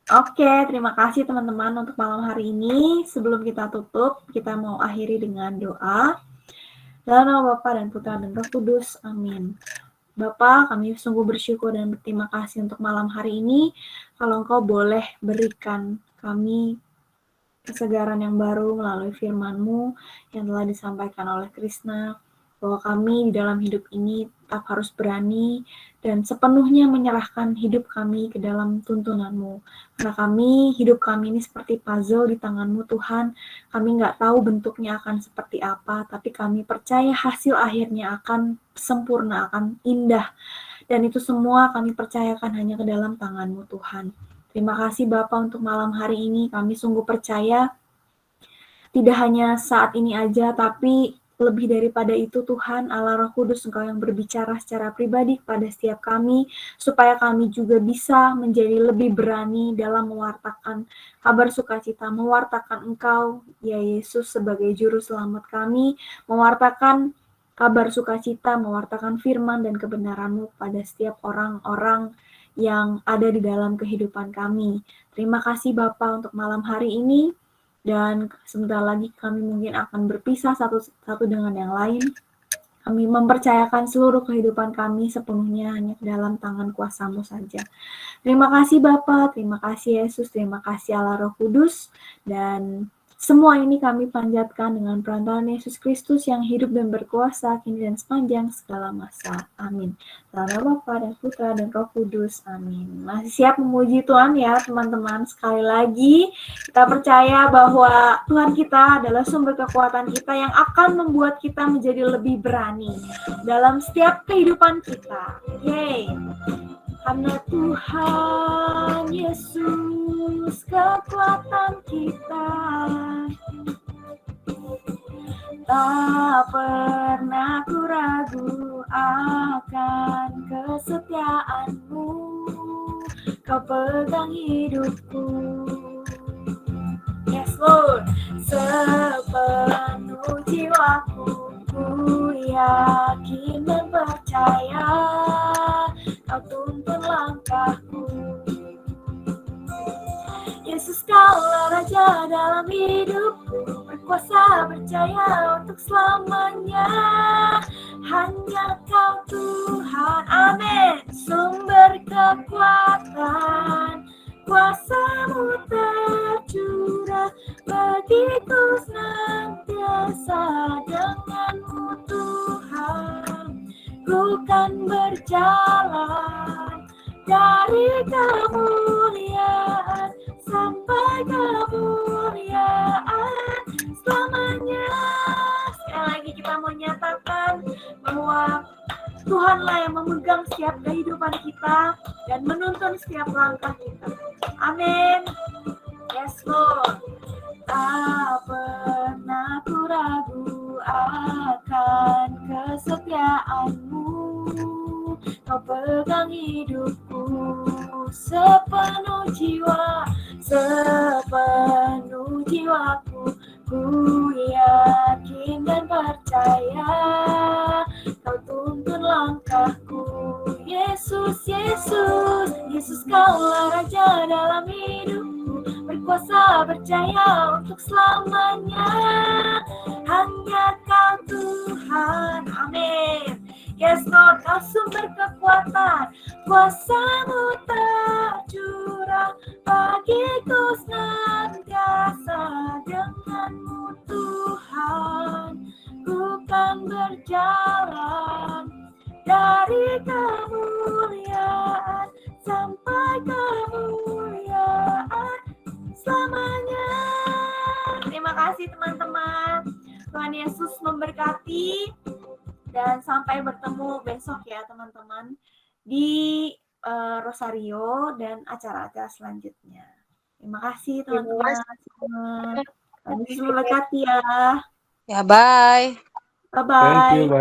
Oke, terima kasih teman-teman untuk malam hari ini. Sebelum kita tutup, kita mau akhiri dengan doa. Dalam nama Bapa dan Putra dan Roh Kudus, amin. Bapa, kami sungguh bersyukur dan berterima kasih untuk malam hari ini. Kalau Engkau boleh berikan kami kesegaran yang baru melalui firman-Mu yang telah disampaikan oleh Krisna, bahwa kami di dalam hidup ini tetap harus berani dan sepenuhnya menyerahkan hidup kami ke dalam tuntunan-Mu. Karena hidup kami ini seperti puzzle di tangan-Mu Tuhan. Kami nggak tahu bentuknya akan seperti apa, tapi kami percaya hasil akhirnya akan sempurna, akan indah. Dan itu semua kami percayakan hanya ke dalam tangan-Mu Tuhan. Terima kasih Bapa untuk malam hari ini. Kami sungguh percaya tidak hanya saat ini aja, tapi lebih daripada itu Tuhan, Allah Roh Kudus, Engkau yang berbicara secara pribadi kepada setiap kami, supaya kami juga bisa menjadi lebih berani dalam mewartakan kabar sukacita, mewartakan Engkau, ya Yesus, sebagai Juru Selamat kami, mewartakan kabar sukacita, mewartakan firman dan kebenaran-Mu pada setiap orang-orang yang ada di dalam kehidupan kami. Terima kasih Bapa untuk malam hari ini, dan sebentar lagi kami mungkin akan berpisah satu dengan yang lain. Kami mempercayakan seluruh kehidupan kami sepenuhnya hanya dalam tangan kuasa-Mu saja. Terima kasih Bapa, terima kasih Yesus, terima kasih Allah Roh Kudus, dan semua ini kami panjatkan dengan perantaraan Yesus Kristus yang hidup dan berkuasa kini dan sepanjang segala masa. Amin. Dalam nama Bapa dan Putra dan Roh Kudus. Amin. Masih siap memuji Tuhan ya teman-teman. Sekali lagi kita percaya bahwa Tuhan kita adalah sumber kekuatan kita yang akan membuat kita menjadi lebih berani dalam setiap kehidupan kita. Yeay. Karena Tuhan Yesus kekuatan kita, tak pernah ku ragu akan kesetiaan-Mu, Kau pegang hidupku. Yes Lord, sepenuh jiwaku, ku yakin dan percaya Kau tuntun langkahku. Yesus, Kaulah Raja dalam hidupku, berkuasa percaya untuk selamanya. Hanya Kau Tuhan, amin, sumber kekuatan, kuasa-Mu tercurah bagiku senantiasa. Dengan-Mu Tuhan, ku kan berjalan dari kemuliaan sampai kemuliaan selamanya. Sekali lagi kita mau nyatakan bahwa Tuhanlah yang memegang setiap kehidupan kita dan menuntun setiap langkah kita. Amin. Yes Lord. Tak pernah ku ragu akan kesetiaan-Mu, Kau pegang hidupku sepenuh jiwaku, ku yakin dan percaya Kau tuntun langkahku. Yesus, Yesus, Yesus, Kaulah Raja dalam hidupku, berkuasa percaya untuk selamanya. Hanya Kau Tuhan, amin. Yes Lord, Kau sumber kekuatan, kuasa-Mu tercurah bagiku senantiasa. Dengan-Mu Tuhan, ku kan berjalan dari kemuliaan sampai kemuliaan selamanya. Terima kasih teman-teman. Tuhan Yesus memberkati. Dan sampai bertemu besok ya teman-teman di Rosario dan acara-acara selanjutnya. Terima kasih teman-teman. Tuhan Yesus memberkati ya.
Ya, bye.
Bye-bye.
Thank you, bye.